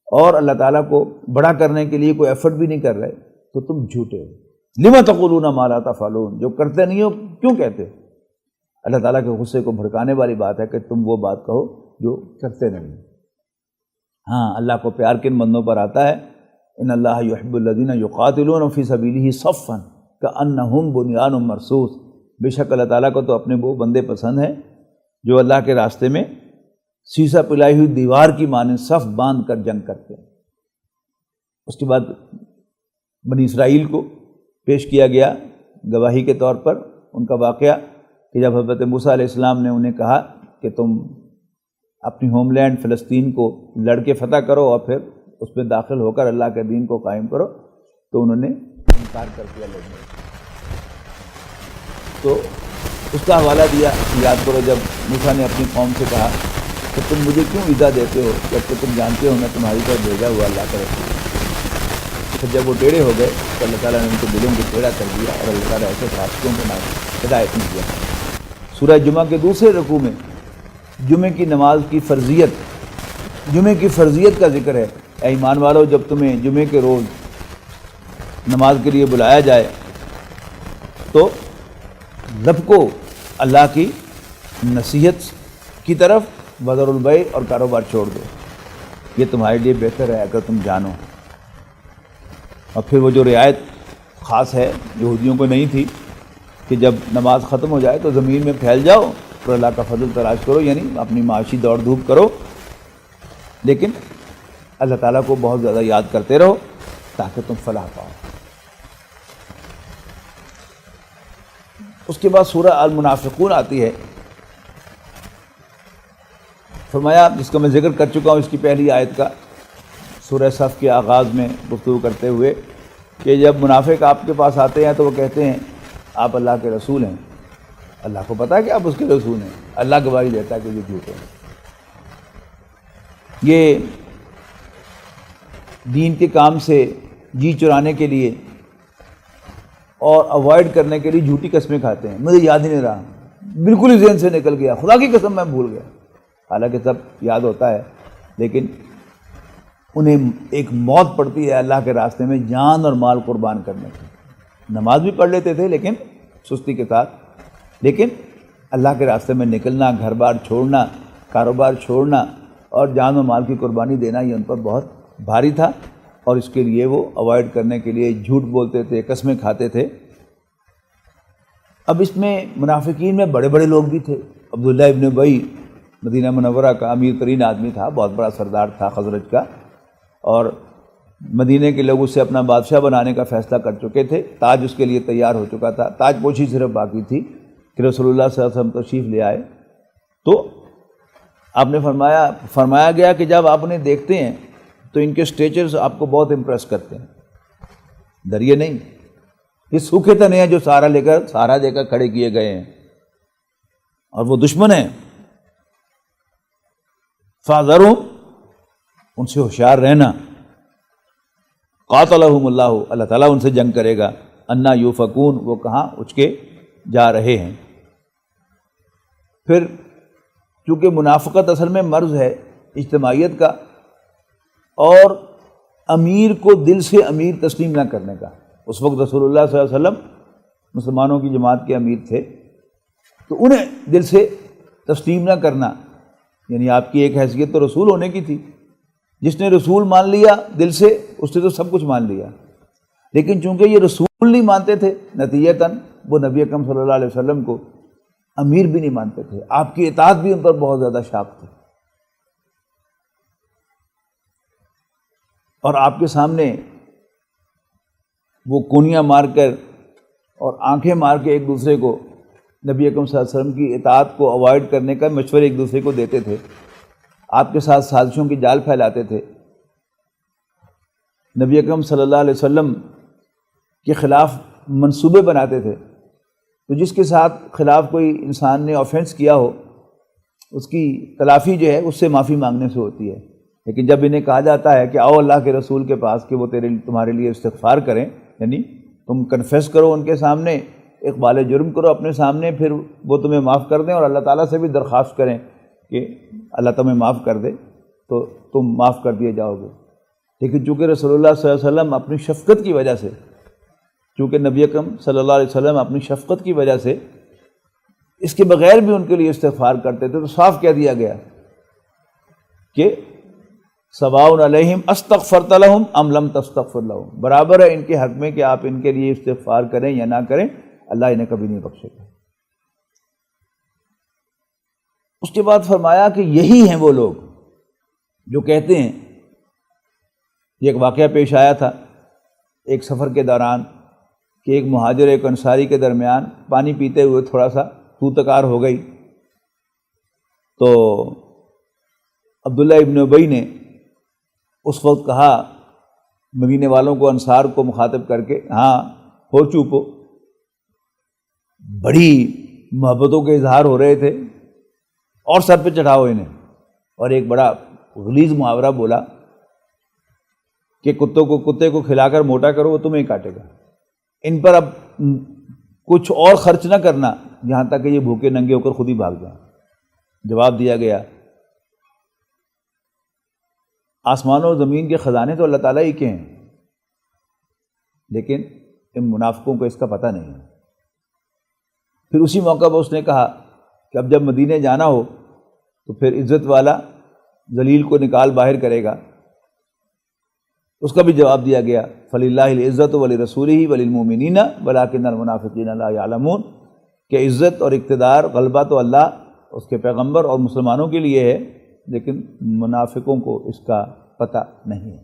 اور اللہ تعالیٰ کو بڑا کرنے کے لیے کوئی ایفرٹ بھی نہیں کر رہے، تو تم جھوٹے ہو۔ لِمَ تَقُولُونَ مَا لَا تَفْعَلُونَ، جو کرتے نہیں ہو کیوں کہتے ہو؟ اللہ تعالیٰ کے غصے کو بھڑکانے والی بات ہے کہ تم وہ بات کہو جو کرتے نہیں۔ ہاں، اللہ کو پیار کن بندوں پر آتا ہے، ان اللہ یحب الذین یقاتلون فی سبیلہ صفا کأنہم بنیان مرصوص، بے شک اللہ تعالیٰ کو تو اپنے وہ بندے پسند ہیں جو اللہ کے راستے میں سیسا پلائی ہوئی دیوار کی مانند صف باندھ کر جنگ کرتے ہیں۔ اس کے بعد بنی اسرائیل کو پیش کیا گیا گواہی کے طور پر ان کا واقعہ کہ جب حضرت موسیٰ علیہ السلام نے انہیں کہا کہ تم اپنی ہوم لینڈ فلسطین کو لڑ کے فتح کرو اور پھر اس میں داخل ہو کر اللہ کے دین کو قائم کرو، تو انہوں نے انکار کر دیا لڑنے۔ تو اس کا حوالہ دیا، یاد کرو جب موسیٰ نے اپنی قوم سے کہا کہ تم مجھے کیوں ایذا دیتے ہو جب کہ تم جانتے ہو میں تمہاری طرف بھیجا ہوا اللہ کا رسول۔ پھر جب وہ ٹیڑھے ہو گئے تو اللہ تعالیٰ نے ان کو دلوں کو ٹیڑھا کر دیا، اور اللہ تعالیٰ ایسے فاسقوں کو ہدایت نہیں دیا۔ سورہ جمعہ کے دوسرے رکوع میں جمعے کی نماز کی فرضیت، جمعے کی فرضیت کا ذکر ہے۔ اے ایمان والو، جب تمہیں جمعے کے روز نماز کے لیے بلایا جائے تو لب کو اللہ کی نصیحت کی طرف بذر البیع اور کاروبار چھوڑ دو، یہ تمہارے لیے بہتر ہے اگر تم جانو۔ اور پھر وہ جو رعایت خاص ہے یہودیوں کو نہیں تھی کہ جب نماز ختم ہو جائے تو زمین میں پھیل جاؤ اور اللہ کا فضل تلاش کرو، یعنی اپنی معاشی دوڑ دھوپ کرو، لیکن اللہ تعالیٰ کو بہت زیادہ یاد کرتے رہو تاکہ تم فلاح پاؤ۔ اس کے بعد سورہ المنافقون آتی ہے، فرمایا، جس کا میں ذکر کر چکا ہوں اس کی پہلی آیت کا سورہ صف کے آغاز میں گفتگو کرتے ہوئے، کہ جب منافق آپ کے پاس آتے ہیں تو وہ کہتے ہیں آپ اللہ کے رسول ہیں، اللہ کو پتہ ہے کہ آپ اس کے رسول ہیں، اللہ گواہی دیتا ہے کہ یہ جھوٹے ہیں۔ یہ دین کے کام سے جی چرانے کے لیے اور اوائڈ کرنے کے لیے جھوٹی قسمیں کھاتے ہیں، مجھے یاد ہی نہیں رہا، بالکل ہی ذہن سے نکل گیا، خدا کی قسم میں بھول گیا، حالانکہ سب یاد ہوتا ہے، لیکن انہیں ایک موت پڑتی ہے اللہ کے راستے میں جان اور مال قربان کرنے کی۔ نماز بھی پڑھ لیتے تھے لیکن سستی کے ساتھ، لیکن اللہ کے راستے میں نکلنا، گھر بار چھوڑنا، کاروبار چھوڑنا اور جان و مال کی قربانی دینا یہ ان پر بہت بھاری تھا، اور اس کے لیے وہ اوائڈ کرنے کے لیے جھوٹ بولتے تھے، قسمیں کھاتے تھے۔ اب اس میں منافقین میں بڑے بڑے لوگ بھی تھے۔ عبداللہ ابن ابی مدینہ منورہ کا امیر ترین آدمی تھا، بہت بڑا سردار تھا خزرج کا، اور مدینہ کے لوگ اسے اپنا بادشاہ بنانے کا فیصلہ کر چکے تھے، تاج اس کے لیے تیار ہو چکا تھا، تاج پوشی صرف باقی تھی کہ رسول اللہ صلی اللہ علیہ وسلم تشریف لے آئے تو آپ نے فرمایا گیا کہ جب آپ انہیں دیکھتے ہیں تو ان کے اسٹیچرز آپ کو بہت امپریس کرتے ہیں، ڈریے نہیں، یہ سوکھے تنے ہیں جو سہارا دے کر کھڑے کیے گئے ہیں اور وہ دشمن ہیں، فاحذرہم، ان سے ہوشیار رہنا، قاتلہم اللہ، اللہ تعالیٰ ان سے جنگ کرے گا، انا یوفکون، وہ کہاں اچکے جا رہے ہیں۔ پھر چونکہ منافقت اصل میں مرض ہے اجتماعیت کا، اور امیر کو دل سے امیر تسلیم نہ کرنے کا۔ اس وقت رسول اللہ صلی اللہ علیہ وسلم مسلمانوں کی جماعت کے امیر تھے، تو انہیں دل سے تسلیم نہ کرنا، یعنی آپ کی ایک حیثیت تو رسول ہونے کی تھی، جس نے رسول مان لیا دل سے، اس نے تو سب کچھ مان لیا، لیکن چونکہ یہ رسول نہیں مانتے تھے، نتیجتاً وہ نبی اکرم صلی اللہ علیہ وسلم کو امیر بھی نہیں مانتے تھے، آپ کی اطاعت بھی ان پر بہت زیادہ شاق تھی، اور آپ کے سامنے وہ کونیاں مار کر اور آنکھیں مار کے ایک دوسرے کو نبی اکرم صلی اللہ علیہ وسلم کی اطاعت کو اوائڈ کرنے کا مشورے ایک دوسرے کو دیتے تھے، آپ کے ساتھ سازشوں کی جال پھیلاتے تھے، نبی اکرم صلی اللہ علیہ وسلم کے خلاف منصوبے بناتے تھے، تو جس کے ساتھ خلاف کوئی انسان نے آفینس کیا ہو، اس کی تلافی جو ہے اس سے معافی مانگنے سے ہوتی ہے، لیکن جب انہیں کہا جاتا ہے کہ آؤ اللہ کے رسول کے پاس کہ وہ تمہارے لیے استغفار کریں، یعنی تم کنفیس کرو ان کے سامنے، اقبال جرم کرو اپنے سامنے، پھر وہ تمہیں معاف کر دیں، اور اللہ تعالیٰ سے بھی درخواست کریں کہ اللہ تمہیں معاف کر دے، تو تم معاف کر دیے جاؤ گے۔ لیکن چونکہ رسول اللہ صلی اللہ علیہ وسلم اپنی شفقت کی وجہ سے، چونکہ نبی اکرم صلی اللہ علیہ وسلم اپنی شفقت کی وجہ سے اس کے بغیر بھی ان کے لیے استغفار کرتے تھے، تو صاف کہہ دیا گیا کہ سواء علیہم استغفرت لہم ام لم تستغفر لہم، برابر ہے ان کے حق میں کہ آپ ان کے لیے استغفار کریں یا نہ کریں، اللہ انہیں کبھی نہیں بخشے گا۔ اس کے بعد فرمایا کہ یہی ہیں وہ لوگ جو کہتے ہیں، یہ ایک واقعہ پیش آیا تھا ایک سفر کے دوران کہ ایک مہاجر ایک انصاری کے درمیان پانی پیتے ہوئے تھوڑا سا تو تکار ہو گئی، تو عبداللہ ابن ابی نے اس وقت کہا مدینے والوں کو، انصار کو مخاطب کر کے، ہاں ہو چوپو، بڑی محبتوں کے اظہار ہو رہے تھے، اور سر پہ چڑھاؤ انہیں، اور ایک بڑا غلیظ محاورہ بولا کہ کتے کو کھلا کر موٹا کرو، وہ تمہیں کاٹے گا، ان پر اب کچھ اور خرچ نہ کرنا یہاں تک کہ یہ بھوکے ننگے ہو کر خود ہی بھاگ جائیں۔ جواب دیا گیا، آسمان و زمین کے خزانے تو اللہ تعالیٰ ہی کے ہیں، لیکن ان منافقوں کو اس کا پتہ نہیں ہے۔ پھر اسی موقع پر اس نے کہا کہ اب جب مدینے جانا ہو تو پھر عزت والا ذلیل کو نکال باہر کرے گا، اس کا بھی جواب دیا گیا، فَلِلَّهِ الْعِزَّةُ وَلِرَسُولِهِ وَلِلْمُؤْمِنِينَ وَلَٰكِنَّ الْمُنَافِقِينَ لَا يَعْلَمُونَ، کہ عزت اور اقتدار غلبہ تو اللہ، اس کے پیغمبر اور مسلمانوں کے لیے ہے، لیکن منافقوں کو اس کا پتہ نہیں ہے۔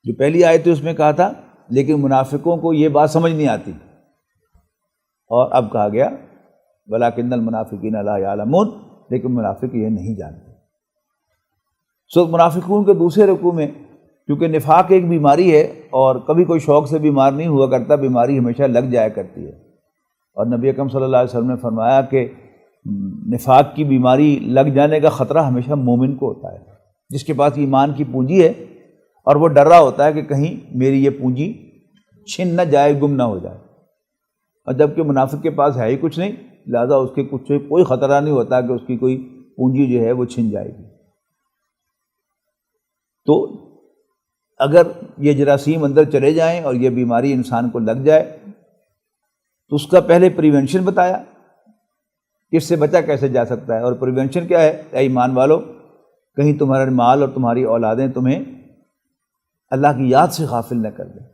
جو پہلی آیت تھی اس میں کہا تھا لیکن منافقوں کو یہ بات سمجھ نہیں آتی، اور اب کہا گیا وَلَٰكِنَّ الْمُنَافِقِينَ لَا يَعْلَمُونَ، لیکن منافق یہ نہیں جانتے۔ منافقون کے دوسرے رکوع میں کیونکہ نفاق ایک بیماری ہے اور کبھی کوئی شوق سے بیمار نہیں ہوا کرتا، بیماری ہمیشہ لگ جایا کرتی ہے، اور نبی اکرم صلی اللہ علیہ وسلم نے فرمایا کہ نفاق کی بیماری لگ جانے کا خطرہ ہمیشہ مومن کو ہوتا ہے، جس کے پاس ایمان کی پونجی ہے اور وہ ڈر رہا ہوتا ہے کہ کہیں میری یہ پونجی چھن نہ جائے، گم نہ ہو جائے، اور جبکہ منافق کے پاس ہے ہی کچھ نہیں، لہذا اس کے کچھ کوئی خطرہ نہیں ہوتا کہ اس کی کوئی پونجی جو ہے وہ چھن جائے گی۔ تو اگر یہ جراثیم اندر چلے جائیں اور یہ بیماری انسان کو لگ جائے تو اس کا پہلے پریونشن بتایا کہ اس سے بچا کیسے جا سکتا ہے، اور پریونشن کیا ہے؟ اے ایمان والو، کہیں تمہارا مال اور تمہاری اولادیں تمہیں اللہ کی یاد سے غافل نہ کر دیں۔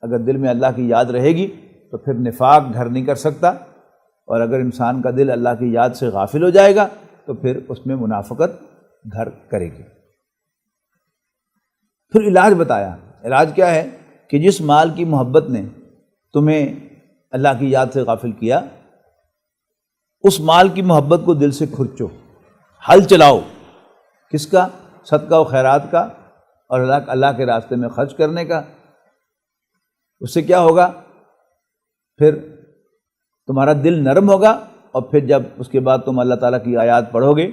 اگر دل میں اللہ کی یاد رہے گی تو پھر نفاق گھر نہیں کر سکتا، اور اگر انسان کا دل اللہ کی یاد سے غافل ہو جائے گا تو پھر اس میں منافقت گھر کرے گی۔ پھر علاج بتایا، علاج کیا ہے کہ جس مال کی محبت نے تمہیں اللہ کی یاد سے غافل کیا، اس مال کی محبت کو دل سے کھرچو، حل چلاؤ، کس کا؟ صدقہ و خیرات کا اور اللہ کے راستے میں خرچ کرنے کا۔ اس سے کیا ہوگا؟ پھر تمہارا دل نرم ہوگا، اور پھر جب اس کے بعد تم اللہ تعالیٰ کی آیات پڑھو گے،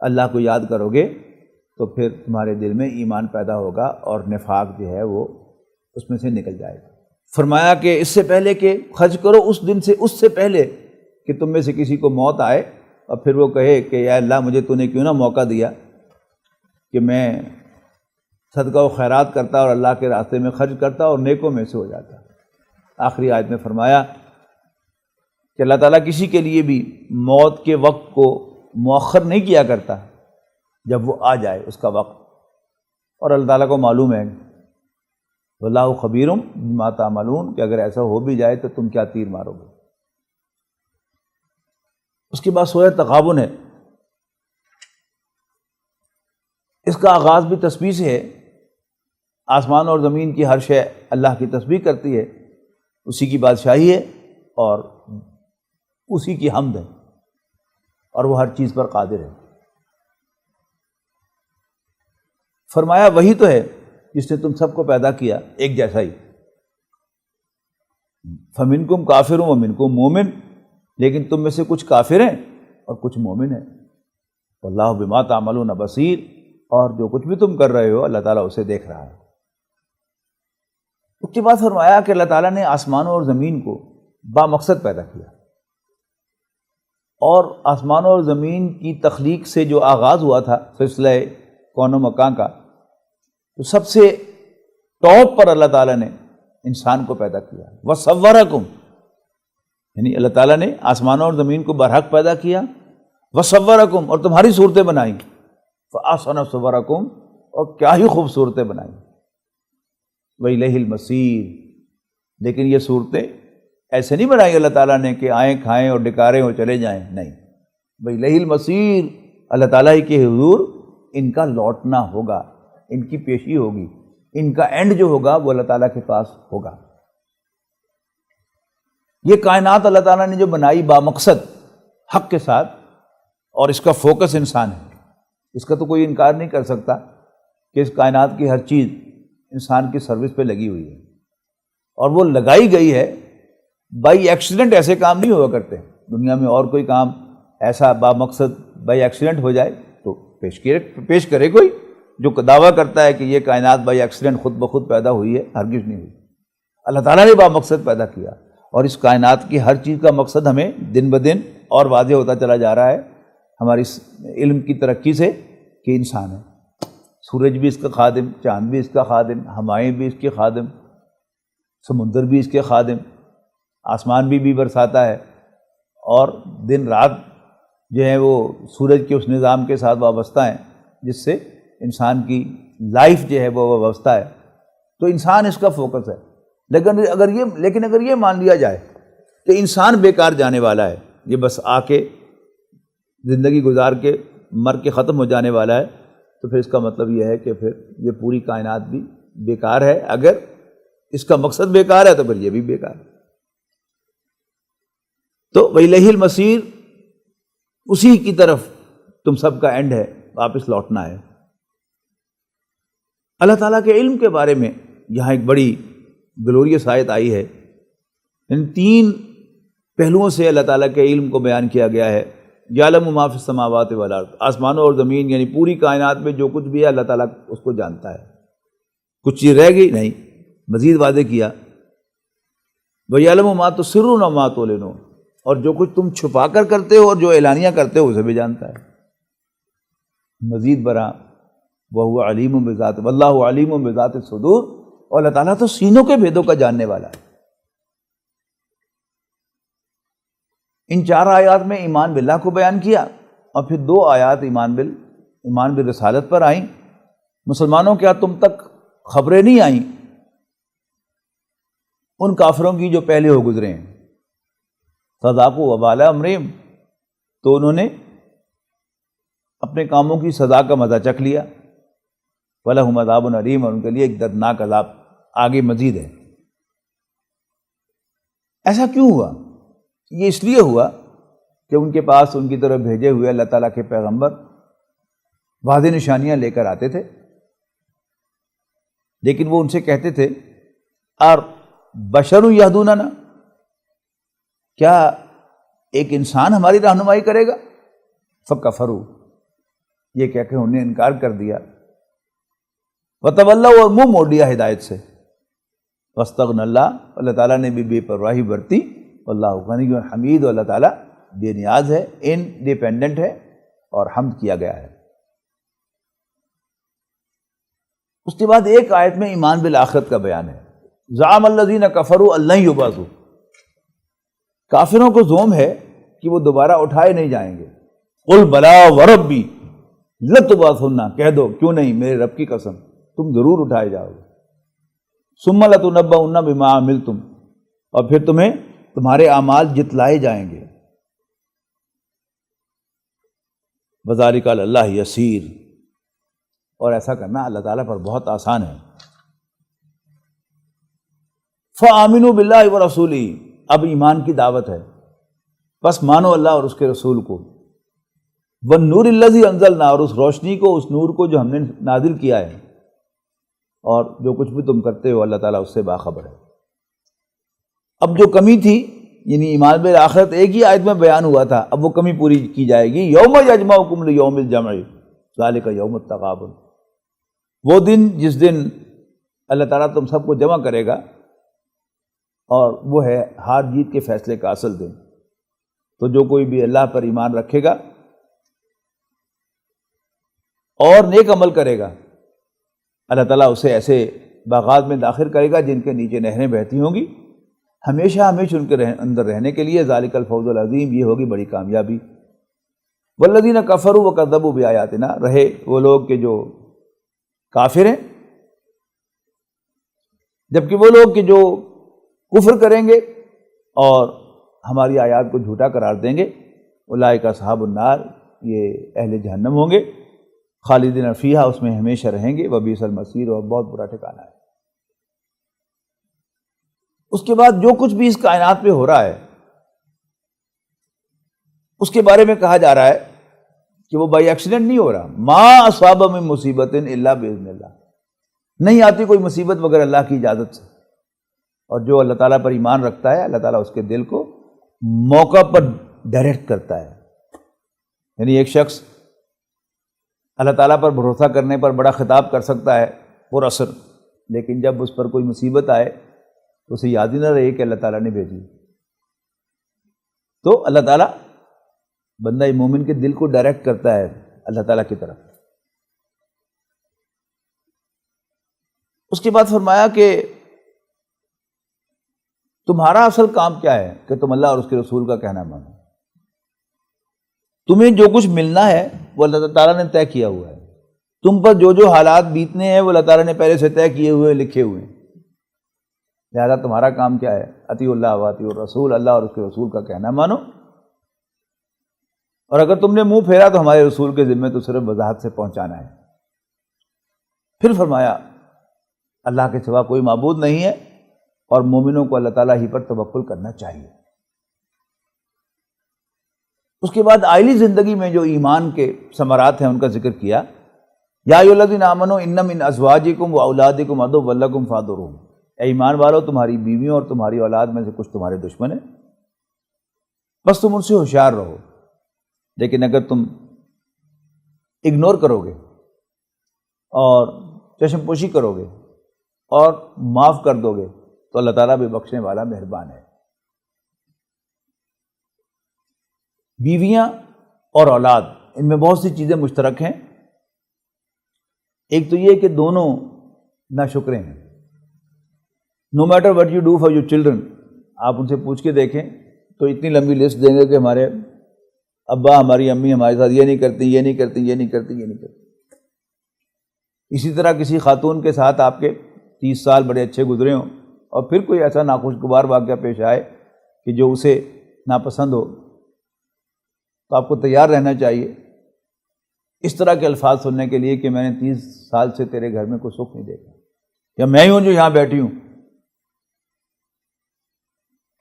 اللہ کو یاد کرو گے، تو پھر تمہارے دل میں ایمان پیدا ہوگا اور نفاق جو ہے وہ اس میں سے نکل جائے گا۔ فرمایا کہ اس سے پہلے کہ خرچ کرو، اس دن سے، اس سے پہلے کہ تم میں سے کسی کو موت آئے اور پھر وہ کہے کہ یا اللہ مجھے تو نے کیوں نہ موقع دیا کہ میں صدقہ و خیرات کرتا اور اللہ کے راستے میں خرچ کرتا اور نیکوں میں سے ہو جاتا۔ آخری آیت میں فرمایا کہ اللہ تعالیٰ کسی کے لیے بھی موت کے وقت کو مؤخر نہیں کیا کرتا جب وہ آ جائے اس کا وقت، اور اللہ تعالیٰ کو معلوم ہے، واللہ خبیر بما تعملون، کہ اگر ایسا ہو بھی جائے تو تم کیا تیر مارو گے۔ اس کے بعد سورہ تغابن ہے، اس کا آغاز بھی تسبیح سے ہے۔ آسمان اور زمین کی ہر شے اللہ کی تسبیح کرتی ہے، اسی کی بادشاہی ہے اور اسی کی حمد ہے، اور وہ ہر چیز پر قادر ہے۔ فرمایا وہی تو ہے جس نے تم سب کو پیدا کیا ایک جیسا ہی، فمنکم کافر ومنکم مومن، لیکن تم میں سے کچھ کافر ہیں اور کچھ مومن ہیں۔ واللہ بما تعملون بصیر، اور جو کچھ بھی تم کر رہے ہو اللہ تعالیٰ اسے دیکھ رہا ہے۔ اس کے بعد فرمایا کہ اللہ تعالیٰ نے آسمانوں اور زمین کو بامقصد پیدا کیا، اور آسمانوں اور زمین کی تخلیق سے جو آغاز ہوا تھا سلسلہ کون و مکان کا، تو سب سے ٹاپ پر اللہ تعالیٰ نے انسان کو پیدا کیا۔ وَصَوَّرَكُمْ، یعنی اللہ تعالیٰ نے آسمانوں اور زمین کو برحق پیدا کیا، وَصَوَّرَكُمْ، اور تمہاری صورتیں بنائیں، فَأَحْسَنَ صُوَرَكُمْ، اور کیا ہی خوبصورتیں بنائیں، وَإِلَيْهِ الْمَصِيرُ، لیکن یہ صورتیں ایسے نہیں بنائی اللہ تعالیٰ نے کہ آئیں کھائیں اور ڈکاریں اور چلے جائیں، نہیں، وَإِلَيْهِ الْمَصِيرُ، اللہ تعالیٰ ہی کے حضور ان کا لوٹنا ہوگا، ان کی پیشی ہوگی، ان کا اینڈ جو ہوگا وہ اللہ تعالیٰ کے پاس ہوگا۔ یہ کائنات اللہ تعالیٰ نے جو بنائی بامقصد حق کے ساتھ، اور اس کا فوکس انسان ہے، اس کا تو کوئی انکار نہیں کر سکتا کہ اس کائنات کی ہر چیز انسان کی سروس پہ لگی ہوئی ہے، اور وہ لگائی گئی ہے بائی ایکسیڈنٹ۔ ایسے کام نہیں ہوا کرتے دنیا میں، اور کوئی کام ایسا بامقصد بائی ایکسیڈنٹ ہو جائے تو پیش کرے کوئی جو دعویٰ کرتا ہے کہ یہ کائنات بائی ایکسیڈنٹ خود بخود پیدا ہوئی ہے، ہرگز نہیں ہوئی۔ اللہ تعالیٰ نے بامقصد پیدا کیا، اور اس کائنات کی ہر چیز کا مقصد ہمیں دن بدن اور واضح ہوتا چلا جا رہا ہے ہماری علم کی ترقی سے، کہ انسان ہے۔ سورج بھی اس کا خادم، چاند بھی اس کا خادم، ہوائیں بھی اس کے خادم، سمندر بھی اس کے خادم، آسمان بھی برساتا ہے، اور دن رات جو ہے وہ سورج کے اس نظام کے ساتھ وابستہ ہیں جس سے انسان کی لائف جو ہے وہ وابستہ ہے۔ تو انسان اس کا فوکس ہے، لیکن اگر یہ مان لیا جائے کہ انسان بیکار جانے والا ہے، یہ بس آ کے زندگی گزار کے مر کے ختم ہو جانے والا ہے، تو پھر اس کا مطلب یہ ہے کہ پھر یہ پوری کائنات بھی بیکار ہے۔ اگر اس کا مقصد بیکار ہے تو پھر یہ بھی بیکار ہے۔ تو وَإِلَيْهِ الْمَصِيرُ، اسی کی طرف تم سب کا اینڈ ہے، واپس لوٹنا ہے۔ اللہ تعالیٰ کے علم کے بارے میں یہاں ایک بڑی گلوریس آیت آئی ہے، ان تین پہلوؤں سے اللہ تعالیٰ کے علم کو بیان کیا گیا ہے۔ یعلم ما فی السماوات والارض، آسمانوں اور زمین یعنی پوری کائنات میں جو کچھ بھی ہے اللہ تعالیٰ اس کو جانتا ہے، کچھ چیز رہ گئی نہیں، مزید وعدے کیا۔ وَيَعْلَمُ مَا تُسِرُّونَ وَمَا تُعْلِنُونَ، اور جو کچھ تم چھپا کر کرتے ہو اور جو اعلانیہ کرتے ہو اسے بھی جانتا ہے۔ مزید برآں وَهُوَ عَلِيمٌ بِذَاتِ، وَاللَّهُ عَلِيمٌ بِذَاتِ الصُّدُورِ، اور اللہ تعالیٰ تو سینوں کے بھیدوں کا جاننے والا ہے۔ ان چار آیات میں ایمان باللہ کو بیان کیا، اور پھر دو آیات ایمان بالرسالت پر آئیں۔ مسلمانوں کیا تم تک خبریں نہیں آئیں ان کافروں کی جو پہلے ہو گزرے ہیں؟ فذاقوا وبال امرہم، تو انہوں نے اپنے کاموں کی سزا کا مزہ چکھ لیا۔ وَلَهُمْ عَذَابٌ أَلِيمٌ، اور ان کے لیے ایک دردناک عذاب آگے مزید ہے۔ ایسا کیوں ہوا؟ یہ اس لیے ہوا کہ ان کے پاس ان کی طرف بھیجے ہوئے اللہ تعالیٰ کے پیغمبر واضح نشانیاں لے کر آتے تھے، لیکن وہ ان سے کہتے تھے اور بشر یہدوننا، کیا ایک انسان ہماری رہنمائی کرے گا؟ فکفروا، یہ کہہ کے انہوں نے انکار کر دیا، وتولوا، اور منہ موڑ لیا ہدایت سے، واستغنى اللہ، اللہ تعالیٰ نے بھی بے پرواہی برتی، واللہ غنی حمید، اور اللہ تعالیٰ بے نیاز ہے، انڈیپینڈنٹ ہے اور حمد کیا گیا ہے۔ اس کے بعد ایک آیت میں ایمان بالآخرت کا بیان ہے، زعم الذین کفروا ان لن یبعثوا، کافروں کو زعم ہے کہ وہ دوبارہ اٹھائے نہیں جائیں گے، قل بلا وربی لتبعثن، کہہ دو کیوں نہیں، میرے رب کی قسم تم ضرور اٹھائے جاؤ گے، ثم لتنبؤن بما عملتم، اور پھر تمہیں تمہارے اعمال جتلائے جائیں گے، وذالک علی اللہ یسیر، اور ایسا کرنا اللہ تعالیٰ پر بہت آسان ہے۔ فآمنوا باللہ ورسولہ، اب ایمان کی دعوت ہے، بس مانو اللہ اور اس کے رسول کو، والنور الذی انزلنا، اور اس روشنی کو، اس نور کو جو ہم نے نازل کیا ہے، اور جو کچھ بھی تم کرتے ہو اللہ تعالیٰ اس سے باخبر ہے۔ اب جو کمی تھی یعنی ایمان بالآخرت ایک ہی آیت میں بیان ہوا تھا، اب وہ کمی پوری کی جائے گی، یوم یجمعکم لیوم الجمع ذالک یوم التغابن، وہ دن جس دن اللہ تعالیٰ تم سب کو جمع کرے گا، اور وہ ہے ہار جیت کے فیصلے کا اصل دن۔ تو جو کوئی بھی اللہ پر ایمان رکھے گا اور نیک عمل کرے گا، اللہ تعالیٰ اسے ایسے باغات میں داخل کرے گا جن کے نیچے نہریں بہتی ہوں گی، ہمیشہ ہمیشہ ان کے اندر رہنے کے لیے، ذالک الفوز العظیم، یہ ہوگی بڑی کامیابی۔ والذین کفروا وکذبوا بآیاتنا، رہے وہ لوگ کہ جو کافر ہیں، جبکہ وہ لوگ کہ جو کفر کریں گے اور ہماری آیات کو جھوٹا قرار دیں گے، اولئک اصحاب النار، یہ اہل جہنم ہوں گے، خالدین فیہا، اس میں ہمیشہ رہیں گے، وبئس المصیر، اور بہت برا ٹھکانہ ہے۔ اس کے بعد جو کچھ بھی اس کائنات میں ہو رہا ہے اس کے بارے میں کہا جا رہا ہے کہ وہ بائی ایکسیڈنٹ نہیں ہو رہا، ما اصاب من مصیبت الا باذن اللہ، نہیں آتی کوئی مصیبت مگر اللہ کی اجازت سے، اور جو اللہ تعالیٰ پر ایمان رکھتا ہے اللہ تعالیٰ اس کے دل کو موقع پر ڈائریکٹ کرتا ہے۔ یعنی ایک شخص اللہ تعالیٰ پر بھروسہ کرنے پر بڑا خطاب کر سکتا ہے پراسر، لیکن جب اس پر کوئی مصیبت آئے تو اسے یاد ہی نہ رہے کہ اللہ تعالیٰ نے بھیجی، تو اللہ تعالیٰ بندہ مومن کے دل کو ڈائریکٹ کرتا ہے اللہ تعالیٰ کی طرف۔ اس کے بعد فرمایا کہ تمہارا اصل کام کیا ہے کہ تم اللہ اور اس کے رسول کا کہنا مانو، تمہیں جو کچھ ملنا ہے وہ اللہ تعالیٰ نے طے کیا ہوا ہے، تم پر جو حالات بیتنے ہیں وہ اللہ تعالیٰ نے پہلے سے طے کیے ہوئے لکھے ہوئے ہیں، لہذا تمہارا کام کیا ہے، اطیعوا اللہ واطیعوا الرسول، اللہ اور اس کے رسول کا کہنا مانو، اور اگر تم نے منہ پھیرا تو ہمارے رسول کے ذمہ تو صرف وضاحت سے پہنچانا ہے۔ پھر فرمایا اللہ کے سوا کوئی معبود نہیں ہے، اور مومنوں کو اللہ تعالیٰ ہی پر توکل کرنا چاہیے۔ اس کے بعد آئلی زندگی میں جو ایمان کے ثمرات ہیں ان کا ذکر کیا، یا ایھا الذین آمنوا ان من ازواجکم واولادکم عدوا لکم فاحذروہم، اے ایمان والو تمہاری بیویوں اور تمہاری اولاد میں سے کچھ تمہارے دشمن ہیں، بس تم ان سے ہوشیار رہو، لیکن اگر تم اگنور کرو گے اور چشم پوشی کرو گے اور معاف کر دو گے تو اللہ تعالیٰ بھی بخشنے والا مہربان ہے۔ بیویاں اور اولاد، ان میں بہت سی چیزیں مشترک ہیں، ایک تو یہ کہ دونوں ناشکرے ہیں، no matter what you do for your children, آپ ان سے پوچھ کے دیکھیں تو اتنی لمبی لسٹ دیں گے کہ ہمارے ابا ہماری امی ہمارے ساتھ یہ نہیں کرتی، یہ نہیں کرتی، یہ نہیں کرتی، یہ نہیں کرتی۔ اسی طرح کسی خاتون کے ساتھ آپ کے 30 سال بڑے اچھے گزرے ہوں اور پھر کوئی ایسا ناخوشگوار واقعہ پیش آئے کہ جو اسے ناپسند ہو، تو آپ کو تیار رہنا چاہیے اس طرح کے الفاظ سننے کے لیے کہ میں نے 30 سال سے تیرے گھر میں کوئی سکھ نہیں دیکھا، یا میں ہی ہوں جو یہاں بیٹھی ہوں،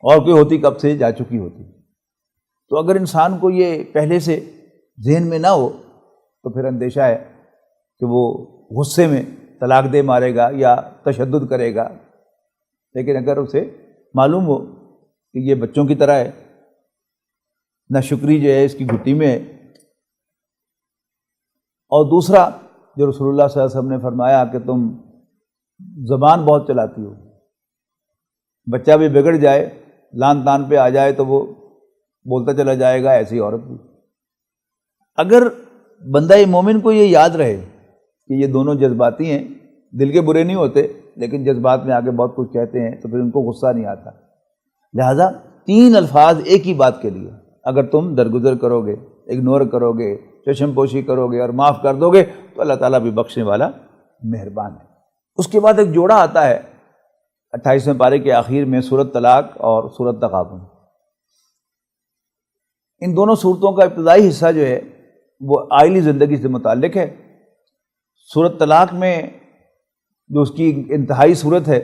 اور کوئی ہوتی کب سے جا چکی ہوتی۔ تو اگر انسان کو یہ پہلے سے ذہن میں نہ ہو تو پھر اندیشہ ہے کہ وہ غصے میں طلاق دے مارے گا یا تشدد کرے گا. لیکن اگر اسے معلوم ہو کہ یہ بچوں کی طرح ہے، نہ شکری جو ہے اس کی گھٹی میں ہے. اور دوسرا جو رسول اللہ صلی اللہ علیہ وسلم نے فرمایا کہ تم زبان بہت چلاتی ہو، بچہ بھی بگڑ جائے، لان تان پہ آ جائے تو وہ بولتا چلا جائے گا، ایسی عورت بھی. اگر بندہ مومن کو یہ یاد رہے کہ یہ دونوں جذباتی ہیں، دل کے برے نہیں ہوتے لیکن جذبات میں آگے بہت کچھ کہتے ہیں، تو پھر ان کو غصہ نہیں آتا. لہذا 3 الفاظ ایک ہی بات کے لیے اگر تم درگزر کرو گے، اگنور کرو گے، چشم پوشی کرو گے اور معاف کر دو گے تو اللہ تعالیٰ بھی بخشنے والا مہربان ہے. اس کے بعد ایک جوڑا آتا ہے 28ویں پارے کے آخر میں، سورۃ طلاق اور سورۃ تغابن. ان دونوں صورتوں کا ابتدائی حصہ جو ہے وہ آئلی زندگی سے متعلق ہے. سورۃ طلاق میں جو اس کی انتہائی صورت ہے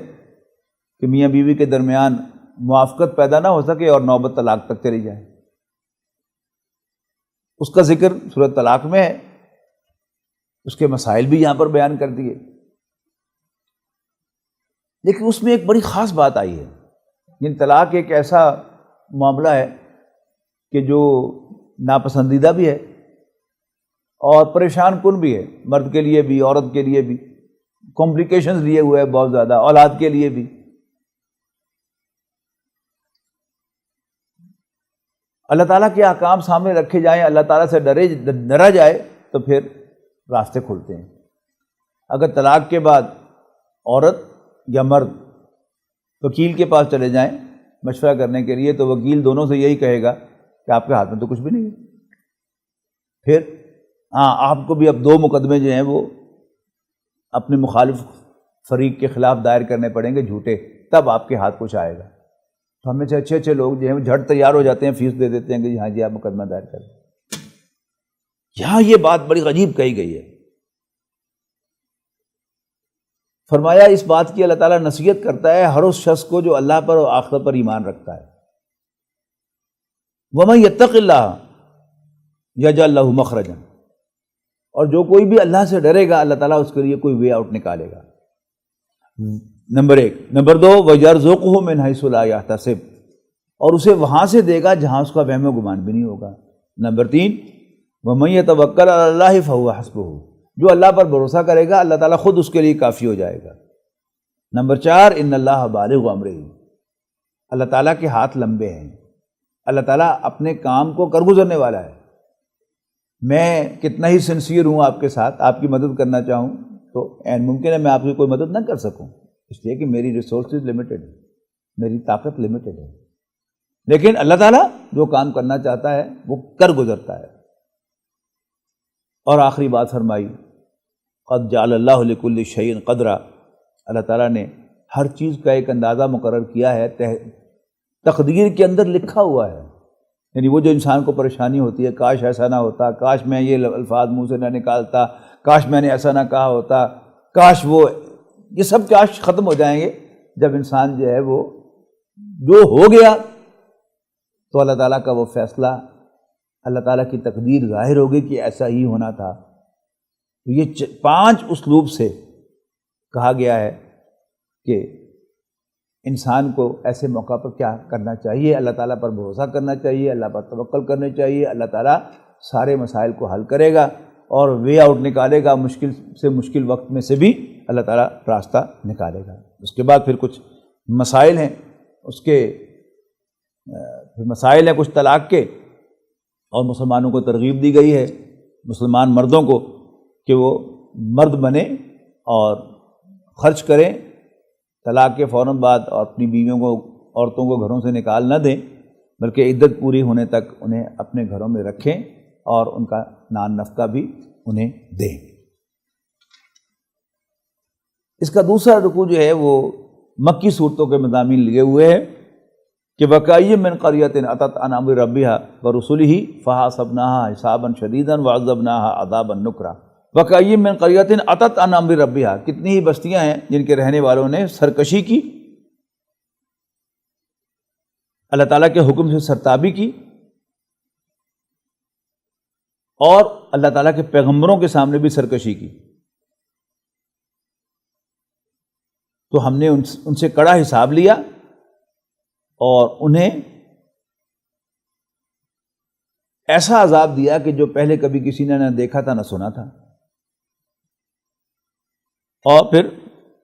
کہ میاں بیوی کے درمیان موافقت پیدا نہ ہو سکے اور نوبت طلاق تک چلی جائے، اس کا ذکر سورۃ طلاق میں ہے. اس کے مسائل بھی یہاں پر بیان کر دیے. لیکن اس میں ایک بڑی خاص بات آئی ہے. یعنی طلاق ایک ایسا معاملہ ہے کہ جو ناپسندیدہ بھی ہے اور پریشان کن بھی ہے، مرد کے لیے بھی عورت کے لیے بھی. کمپلیکیشنز لیے ہوئے ہے بہت زیادہ، اولاد کے لیے بھی. اللہ تعالیٰ کے احکام سامنے رکھے جائیں، اللہ تعالیٰ سے ڈرا جائے تو پھر راستے کھلتے ہیں. اگر طلاق کے بعد عورت یا مرد وکیل کے پاس چلے جائیں مشورہ کرنے کے لیے تو وکیل دونوں سے یہی کہے گا کہ آپ کے ہاتھ میں تو کچھ بھی نہیں ہے. پھر آپ کو بھی اب 2 مقدمے جو ہیں وہ اپنے مخالف فریق کے خلاف دائر کرنے پڑیں گے جھوٹے، تب آپ کے ہاتھ کچھ آئے گا. تو ہمیں سے اچھے لوگ جو ہیں وہ جھٹ تیار ہو جاتے ہیں، فیس دے دیتے ہیں کہ ہاں جی آپ مقدمہ دائر کریں. یہاں یہ بات بڑی عجیب کہی گئی ہے. فرمایا اس بات کی اللہ تعالیٰ نصیحت کرتا ہے ہر اس شخص کو جو اللہ پر اور آخرت پر ایمان رکھتا ہے. وَمَن يَتَّقِ اللَّهَ يَجْعَل لَّهُ مَخْرَجًا، اور جو کوئی بھی اللہ سے ڈرے گا اللہ تعالیٰ اس کے لیے کوئی وے آؤٹ نکالے گا. نمبر 1. نمبر 2 وَيَرْزُقْهُ مِنْ حَيْثُ لَا يَحْتَسِبُ، اور اسے وہاں سے دے گا جہاں اس کا وہم و گمان بھی نہیں ہوگا. نمبر 3 وَمَن يَتَوَكَّلْ عَلَى اللَّهِ فَهُوَ حَسْبُهُ، جو اللہ پر بھروسہ کرے گا اللہ تعالیٰ خود اس کے لیے کافی ہو جائے گا. نمبر 4 ان اللہ بالغ امرہ، اللہ تعالیٰ کے ہاتھ لمبے ہیں، اللہ تعالیٰ اپنے کام کو کر گزرنے والا ہے. میں کتنا ہی سنسیئر ہوں آپ کے ساتھ، آپ کی مدد کرنا چاہوں تو ممکن ہے میں آپ کی کوئی مدد نہ کر سکوں، اس لیے کہ میری ریسورسز لمیٹڈ ہے، میری طاقت لمیٹڈ ہے. لیکن اللہ تعالیٰ جو کام کرنا چاہتا ہے وہ کر گزرتا ہے. اور آخری بات فرمائی قد جعل اللہ لکل شیء قدرا، اللہ تعالیٰ نے ہر چیز کا ایک اندازہ مقرر کیا ہے، تقدیر کے اندر لکھا ہوا ہے. یعنی وہ جو انسان کو پریشانی ہوتی ہے کاش ایسا نہ ہوتا، کاش میں یہ الفاظ منہ سے نہ نکالتا، کاش میں نے ایسا نہ کہا ہوتا، کاش وہ، یہ سب کاش ختم ہو جائیں گے جب انسان جو ہے وہ جو ہو گیا تو اللہ تعالیٰ کا وہ فیصلہ، اللہ تعالیٰ کی تقدیر ظاہر ہوگی کہ ایسا ہی ہونا تھا. یہ 5 اسلوب سے کہا گیا ہے کہ انسان کو ایسے موقع پر کیا کرنا چاہیے. اللہ تعالیٰ پر بھروسہ کرنا چاہیے، اللہ پر توکل کرنا چاہیے. اللہ تعالیٰ سارے مسائل کو حل کرے گا اور وے آؤٹ نکالے گا، مشکل سے مشکل وقت میں سے بھی اللہ تعالیٰ راستہ نکالے گا. اس کے بعد پھر کچھ مسائل ہیں، اس کے پھر مسائل ہیں کچھ طلاق کے، اور مسلمانوں کو ترغیب دی گئی ہے مسلمان مردوں کو کہ وہ مرد بنے اور خرچ کریں طلاق کے فوراً بعد، اور اپنی بیویوں کو، عورتوں کو گھروں سے نکال نہ دیں بلکہ عدت پوری ہونے تک انہیں اپنے گھروں میں رکھیں اور ان کا نان نفقہ بھی انہیں دیں. اس کا دوسرا رکوع جو ہے وہ مکی صورتوں کے مضامین لیے ہوئے ہیں کہ وَكَأَيٍّ مِّن قَرْيَةٍ أَتَتْ عَنْ أَمْرِ رَبِّهَا وَرُسُلِهِ فَحَاسَبْنَاهَا حِسَابًا شَدِيدًا وَعَذَّبْنَاهَا عَذَابًا نُكْرًا. وَكَأَيٍّ مِّن قَرْيَةٍ أَتَتْ عَنْ أَمْرِ رَبِّهَا، کتنی ہی بستیاں ہیں جن کے رہنے والوں نے سرکشی کی، اللہ تعالیٰ کے حکم سے سرتابی کی، اور اللہ تعالیٰ کے پیغمبروں کے سامنے بھی سرکشی کی، تو ہم نے ان سے کڑا حساب لیا اور انہیں ایسا عذاب دیا کہ جو پہلے کبھی کسی نے نہ دیکھا تھا نہ سنا تھا۔ اور پھر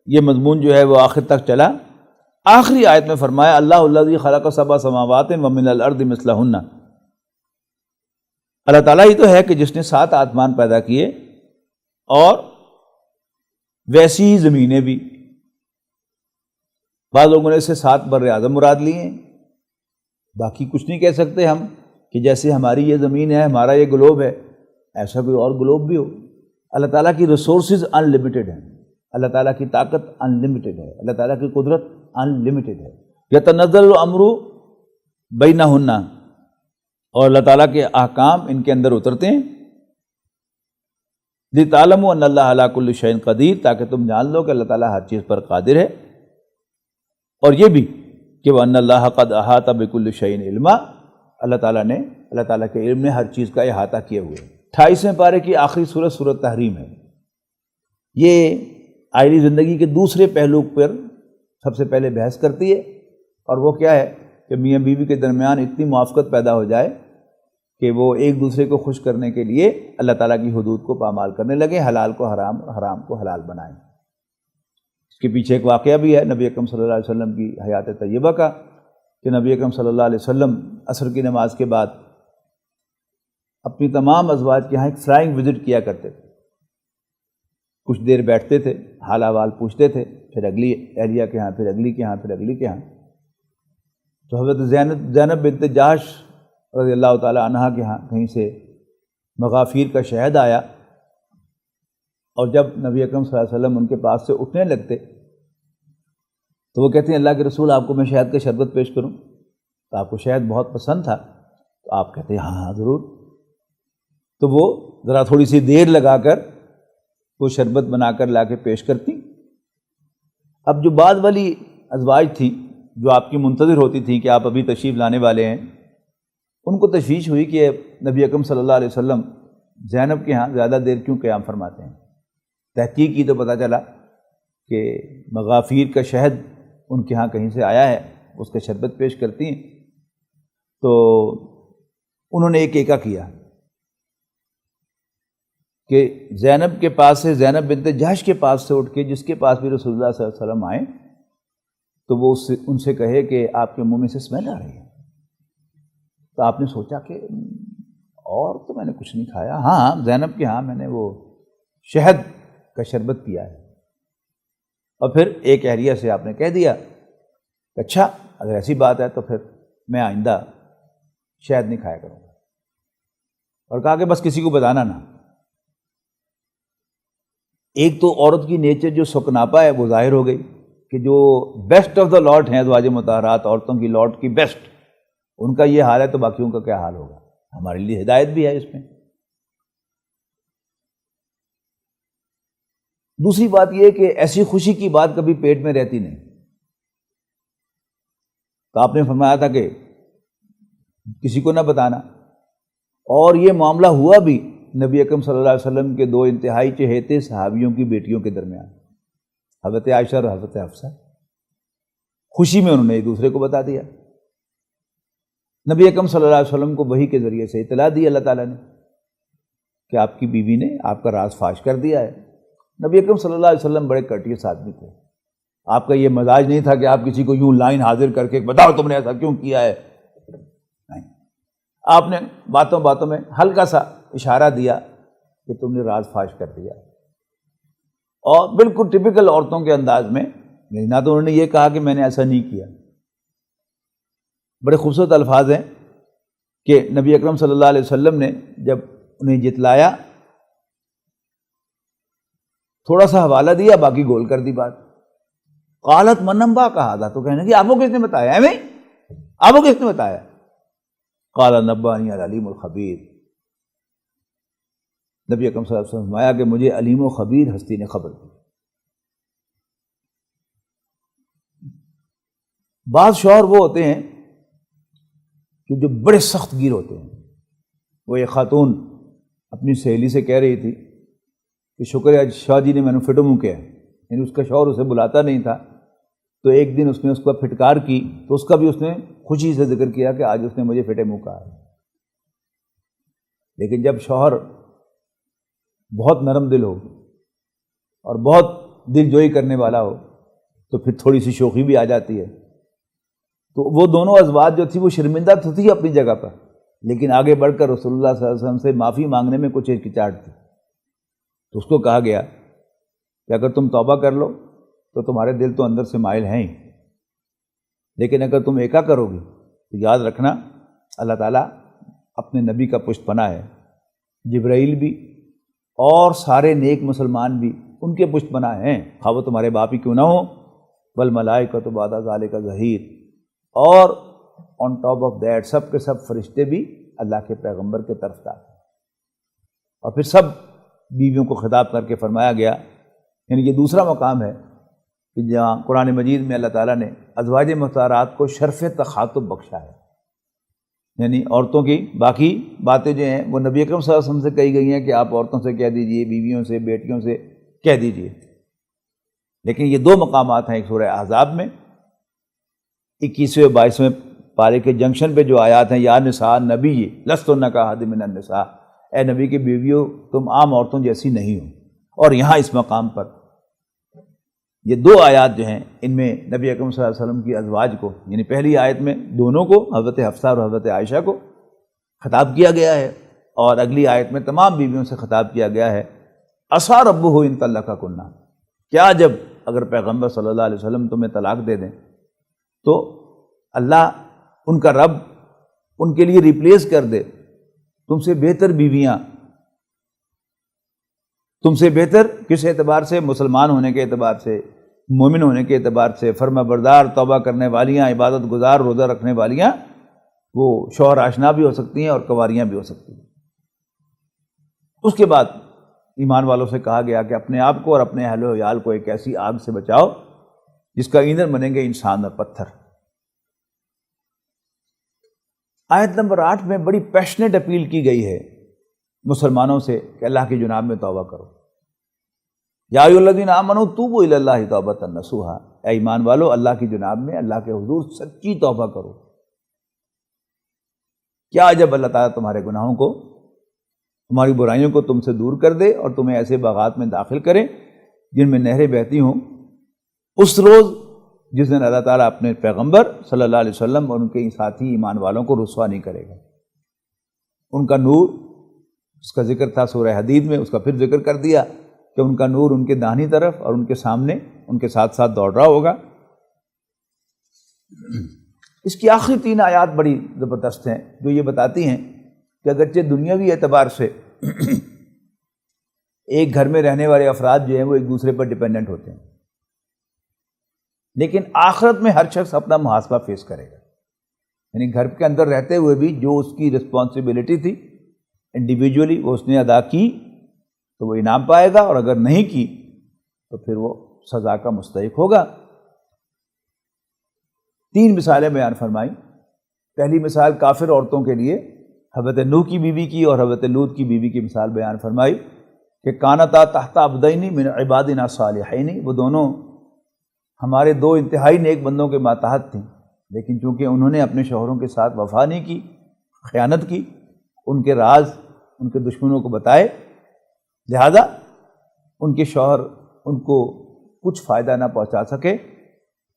یہ مضمون جو ہے وہ آخر تک چلا۔ آخری آیت میں فرمایا اللہ الذی خلق سبع سماوات ومن الارض مثلہن، اللہ تعالیٰ ہی تو ہے کہ جس نے 7 آسمان پیدا کیے اور ویسی ہی زمینیں بھی۔ بعض لوگوں نے اس سے 7 بر اعظم مراد لیے ہیں، باقی کچھ نہیں کہہ سکتے ہم کہ جیسے ہماری یہ زمین ہے، ہمارا یہ گلوب ہے، ایسا کوئی اور گلوب بھی ہو۔ اللہ تعالیٰ کی ریسورسز ان لمیٹڈ ہیں، اللہ تعالیٰ کی طاقت ان لمیٹڈ ہے، اللہ تعالیٰ کی قدرت ان لمیٹڈ ہے۔ یتنزل الامر بینہن، اور اللہ تعالیٰ کے احکام ان کے اندر اترتے ہیں۔ لتعلموا ان اللہ علی کل شیء قدیر، تاکہ تم جان لو کہ اللہ تعالیٰ ہر چیز پر قادر ہے، اور یہ بھی کہ وَأَنَّ اللَّهَ قَدْ أَحَاطَ بِكُلِّ شَيْءٍ علما، اللہ تعالیٰ کے علم نے ہر چیز کا احاطہ کیے ہوئے۔ 28ویں پارے کی آخری سورت سورۃ تحریم ہے۔ یہ آئلی زندگی کے دوسرے پہلو پر سب سے پہلے بحث کرتی ہے، اور وہ کیا ہے کہ میاں بیوی کے درمیان اتنی موافقت پیدا ہو جائے کہ وہ ایک دوسرے کو خوش کرنے کے لیے اللہ تعالیٰ کی حدود کو پامال کرنے لگے، حلال کو حرام اور حرام کو حلال بنائیں۔ اس کے پیچھے ایک واقعہ بھی ہے نبی اکرم صلی اللہ علیہ وسلم کی حیات طیبہ کا، کہ نبی اکرم صلی اللہ علیہ وسلم عصر کی نماز کے بعد اپنی تمام ازواج کے یہاں ایک فلائنگ وزٹ کیا کرتے تھے۔ کچھ دیر بیٹھتے تھے، حال احوال پوچھتے تھے، پھر اگلی اہلیہ کے ہاں، پھر اگلی کے ہاں، پھر اگلی کے ہاں۔ تو حضرت زینب بنت جحش رضی اللہ تعالی عنہا کے ہاں کہیں سے مغافیر کا شہد آیا، اور جب نبی اکرم صلی اللہ علیہ وسلم ان کے پاس سے اٹھنے لگتے تو وہ کہتے ہیں اللہ کے رسول آپ کو میں شہد کا شربت پیش کروں؟ تو آپ کو شہد بہت پسند تھا، تو آپ کہتے ہیں ہاں ہاں ضرور۔ تو وہ ذرا تھوڑی سی دیر لگا کر وہ شربت بنا کر لا کے پیش کرتی۔ اب جو بعد والی ازواج تھیں جو آپ کی منتظر ہوتی تھیں کہ آپ ابھی تشریف لانے والے ہیں، ان کو تشویش ہوئی کہ نبی اکرم صلی اللہ علیہ وسلم زینب کے ہاں زیادہ دیر کیوں قیام فرماتے ہیں۔ تحقیق کی تو پتہ چلا کہ مغافیر کا شہد ان کے ہاں کہیں سے آیا ہے، اس کا شربت پیش کرتی ہیں۔ تو انہوں نے ایک ایکا کیا کہ زینب کے پاس سے، زینب بنت جحش کے پاس سے اٹھ کے جس کے پاس بھی رسول اللہ صلی اللہ علیہ وسلم آئے تو وہ ان سے کہے کہ آپ کے منہ میں سے اسمیل آ رہی ہے۔ تو آپ نے سوچا کہ اور تو میں نے کچھ نہیں کھایا، ہاں زینب کے ہاں میں نے وہ شہد کا شربت پیا ہے۔ اور پھر ایک اہلیہ سے آپ نے کہہ دیا کہ اچھا اگر ایسی بات ہے تو پھر میں آئندہ شہد نہیں کھایا کروں گا، اور کہا کہ بس کسی کو بتانا نہ۔ ایک تو عورت کی نیچر جو سکناپا ہے وہ ظاہر ہو گئی کہ جو بیسٹ آف دا لاٹ ہیں ازواج مطہرات، عورتوں کی لاٹ کی بیسٹ، ان کا یہ حال ہے تو باقیوں کا کیا حال ہوگا۔ ہمارے لیے ہدایت بھی ہے اس میں۔ دوسری بات یہ کہ ایسی خوشی کی بات کبھی پیٹ میں رہتی نہیں۔ تو آپ نے فرمایا تھا کہ کسی کو نہ بتانا، اور یہ معاملہ ہوا بھی نبی اکرم صلی اللہ علیہ وسلم کے 2 انتہائی چہیتے صحابیوں کی بیٹیوں کے درمیان، حضرت عائشہ اور حضرت حفصہ۔ خوشی میں انہوں نے ایک دوسرے کو بتا دیا۔ نبی اکرم صلی اللہ علیہ وسلم کو وحی کے ذریعے سے اطلاع دی اللہ تعالیٰ نے کہ آپ کی بیوی نے آپ کا راز فاش کر دیا ہے۔ نبی اکرم صلی اللہ علیہ وسلم بڑے کٹیس آدمی تھے، آپ کا یہ مزاج نہیں تھا کہ آپ کسی کو یوں لائن حاضر کر کے بتاؤ تم نے ایسا کیوں کیا ہے، نہیں، آپ نے باتوں باتوں میں ہلکا سا اشارہ دیا کہ تم نے راز فاش کر دیا، اور بالکل ٹپیکل عورتوں کے انداز میں، نہ تو انہوں نے یہ کہا کہ میں نے ایسا نہیں کیا۔ بڑے خوبصورت الفاظ ہیں کہ نبی اکرم صلی اللہ علیہ وسلم نے جب انہیں جتلایا تھوڑا سا حوالہ دیا، باقی گول کر دی بات۔ قالت من انبا کہا تھا، تو کہنے کہ آپ کو کس نے بتایا ہے؟ آپ کو کس نے بتایا؟ قال نبانی العلیم الخبیر، نبی اکرم صلی اللہ علیہ وسلم نے فرمایا کہ مجھے علیم و خبیر ہستی نے خبر دی۔ بعض شوہر وہ ہوتے ہیں کہ جو بڑے سخت گیر ہوتے ہیں۔ وہ ایک خاتون اپنی سہیلی سے کہہ رہی تھی کہ شکر ہے شاہ جی نے میں نے فٹو منہ کیا ہے، یعنی اس کا شوہر اسے بلاتا نہیں تھا، تو ایک دن اس نے اس کو پھٹکار کی تو اس کا بھی اس نے خوشی سے ذکر کیا کہ آج اس نے مجھے پھٹے منہ کہا۔ لیکن جب شوہر بہت نرم دل ہو اور بہت دل جوئی کرنے والا ہو تو پھر تھوڑی سی شوخی بھی آ جاتی ہے۔ تو وہ دونوں ازواج جو تھی وہ شرمندہ تو تھی اپنی جگہ پر، لیکن آگے بڑھ کر رسول اللہ صلی اللہ علیہ وسلم سے معافی مانگنے میں کچھ ہچکچاہٹ تھی۔ تو اس کو کہا گیا کہ اگر تم توبہ کر لو تو تمہارے دل تو اندر سے مائل ہیں ہی، لیکن اگر تم ایکا کرو گی تو یاد رکھنا اللہ تعالیٰ اپنے نبی کا پشت پناہ ہے، جبرائیل بھی اور سارے نیک مسلمان بھی ان کے پشت پناہ ہیں، خواہ وہ تمہارے باپ ہی کیوں نہ ہو، والملائکۃ بعد ذالک ظہیر، اور آن ٹاپ آف دیٹ سب کے سب فرشتے بھی اللہ کے پیغمبر کے طرفدار ہیں۔ اور پھر سب بیویوں کو خطاب کر کے فرمایا گیا، یعنی یہ دوسرا مقام ہے کہ جہاں قرآن مجید میں اللہ تعالیٰ نے ازواج مطہرات کو شرف تخاطب بخشا ہے، یعنی عورتوں کی باقی باتیں جو ہیں وہ نبی اکرم صلی اللہ علیہ وسلم سے کہی گئی ہیں کہ آپ عورتوں سے کہہ دیجئے، بیویوں سے، بیٹیوں سے کہہ دیجئے، لیکن یہ دو مقامات ہیں ایک سورہ احزاب میں 21ویں اور 22ویں پارے کے جنکشن پہ جو آیات ہیں، یا نساء نبی لستن کاحد من النساء، اے نبی کی بیویوں تم عام عورتوں جیسی نہیں ہو، اور یہاں اس مقام پر یہ دو آیات جو ہیں ان میں نبی اکرم صلی اللہ علیہ وسلم کی ازواج کو، یعنی پہلی آیت میں دونوں کو، حضرت حفصہ اور حضرت عائشہ کو خطاب کیا گیا ہے، اور اگلی آیت میں تمام بیویوں سے خطاب کیا گیا ہے، عسیٰ ربہ ان طلقکن، کیا جب اگر پیغمبر صلی اللہ علیہ وسلم تمہیں طلاق دے دیں تو اللہ ان کا رب ان کے لیے ریپلیس کر دے تم سے بہتر بیویاں، تم سے بہتر کس اعتبار سے؟ مسلمان ہونے کے اعتبار سے، مومن ہونے کے اعتبار سے، فرما بردار، توبہ کرنے والیاں، عبادت گزار، روزہ رکھنے والیاں، وہ شوہر آشنا بھی ہو سکتی ہیں اور کنواریاں بھی ہو سکتی ہیں۔ اس کے بعد ایمان والوں سے کہا گیا کہ اپنے آپ کو اور اپنے اہل و عیال کو ایک ایسی آگ سے بچاؤ جس کا ایندھن بنیں گے انسان اور پتھر۔ آیت نمبر 8 میں بڑی پیشنیٹ اپیل کی گئی ہے مسلمانوں سے کہ اللہ کی جناب میں توبہ کرو، یا ایھا الذین آمنوا توبوا الی اللہ توبۃ نصوحا، اے ایمان والو اللہ کی جناب میں، اللہ کے حضور سچی توبہ کرو۔ کیا جب اللہ تعالیٰ تمہارے گناہوں کو، تمہاری برائیوں کو تم سے دور کر دے اور تمہیں ایسے باغات میں داخل کرے جن میں نہریں بہتی ہوں، اس روز جس دن اللہ تعالیٰ اپنے پیغمبر صلی اللہ علیہ وسلم اور ان کے ساتھی ایمان والوں کو رسوا نہیں کرے گا۔ ان کا نور، اس کا ذکر تھا سورہ حدید میں، اس کا پھر ذکر کر دیا کہ ان کا نور ان کے داہنی طرف اور ان کے سامنے ان کے ساتھ ساتھ دوڑ رہا ہوگا۔ اس کی آخری 3 آیات بڑی زبردست ہیں جو یہ بتاتی ہیں کہ اگرچہ دنیاوی اعتبار سے ایک گھر میں رہنے والے افراد جو ہیں وہ ایک دوسرے پر ڈیپینڈنٹ ہوتے ہیں، لیکن آخرت میں ہر شخص اپنا محاسبہ فیس کرے گا، یعنی گھر کے اندر رہتے ہوئے بھی جو اس کی رسپانسبلٹی تھی انڈیویجولی وہ اس نے ادا کی تو وہ انعام پائے گا، اور اگر نہیں کی تو پھر وہ سزا کا مستحق ہوگا۔ 3 مثالیں بیان فرمائیں۔ پہلی مثال کافر عورتوں کے لیے حضرت نوح کی بیوی کی اور حضرت لوط کی بیوی کی مثال بیان فرمائی کہ کانتا تحت عبدین من عبادنا صالحین، وہ دونوں ہمارے 2 انتہائی نیک بندوں کے ماتحت تھیں، لیکن چونکہ انہوں نے اپنے شوہروں کے ساتھ وفا نہیں کی، خیانت کی، ان کے راز ان کے دشمنوں کو بتائے، لہذا ان کے شوہر ان کو کچھ فائدہ نہ پہنچا سکے،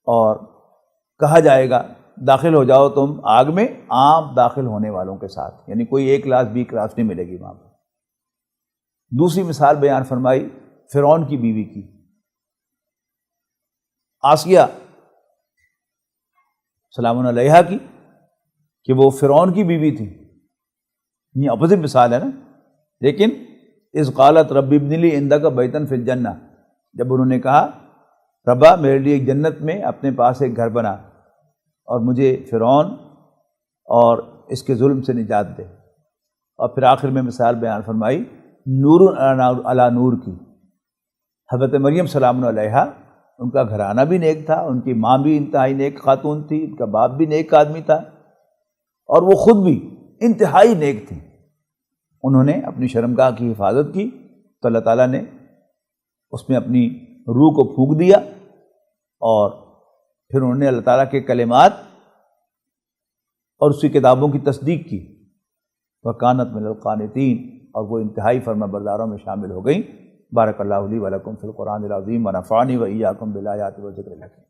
اور کہا جائے گا داخل ہو جاؤ تم آگ میں عام داخل ہونے والوں کے ساتھ، یعنی کوئی A کلاس B کلاس نہیں ملے گی وہاں پر۔ دوسری مثال بیان فرمائی فرعون کی بیوی کی، آسیہ سلام علیہا کی، کہ وہ فرعون کی بیوی تھی، یہ اپوزٹ مثال ہے نا۔ لیکن اذ قالت رب ابن لی عندک بیتا فی الجنہ، جب انہوں نے کہا ربا میرے لیے ایک جنت میں اپنے پاس ایک گھر بنا اور مجھے فرعون اور اس کے ظلم سے نجات دے۔ اور پھر آخر میں مثال بیان فرمائی نور علی نور کی، حضرت مریم سلام علیہا، ان کا گھرانہ بھی نیک تھا، ان کی ماں بھی انتہائی نیک خاتون تھی، ان کا باپ بھی نیک آدمی تھا، اور وہ خود بھی انتہائی نیک تھی، انہوں نے اپنی شرمگاہ کی حفاظت کی تو اللہ تعالیٰ نے اس میں اپنی روح کو پھونک دیا، اور پھر انہوں نے اللہ تعالیٰ کے کلمات اور اس کی کتابوں کی تصدیق کی، وَكَانَتْ مِنَ الْقَانِتِينَ، اور وہ انتہائی فرما برداروں میں شامل ہو گئیں۔ بارک اللہ لی و لکم فی القرآن العظیم ونفعنی و ایاکم بالآیات و ذکر الحکیم۔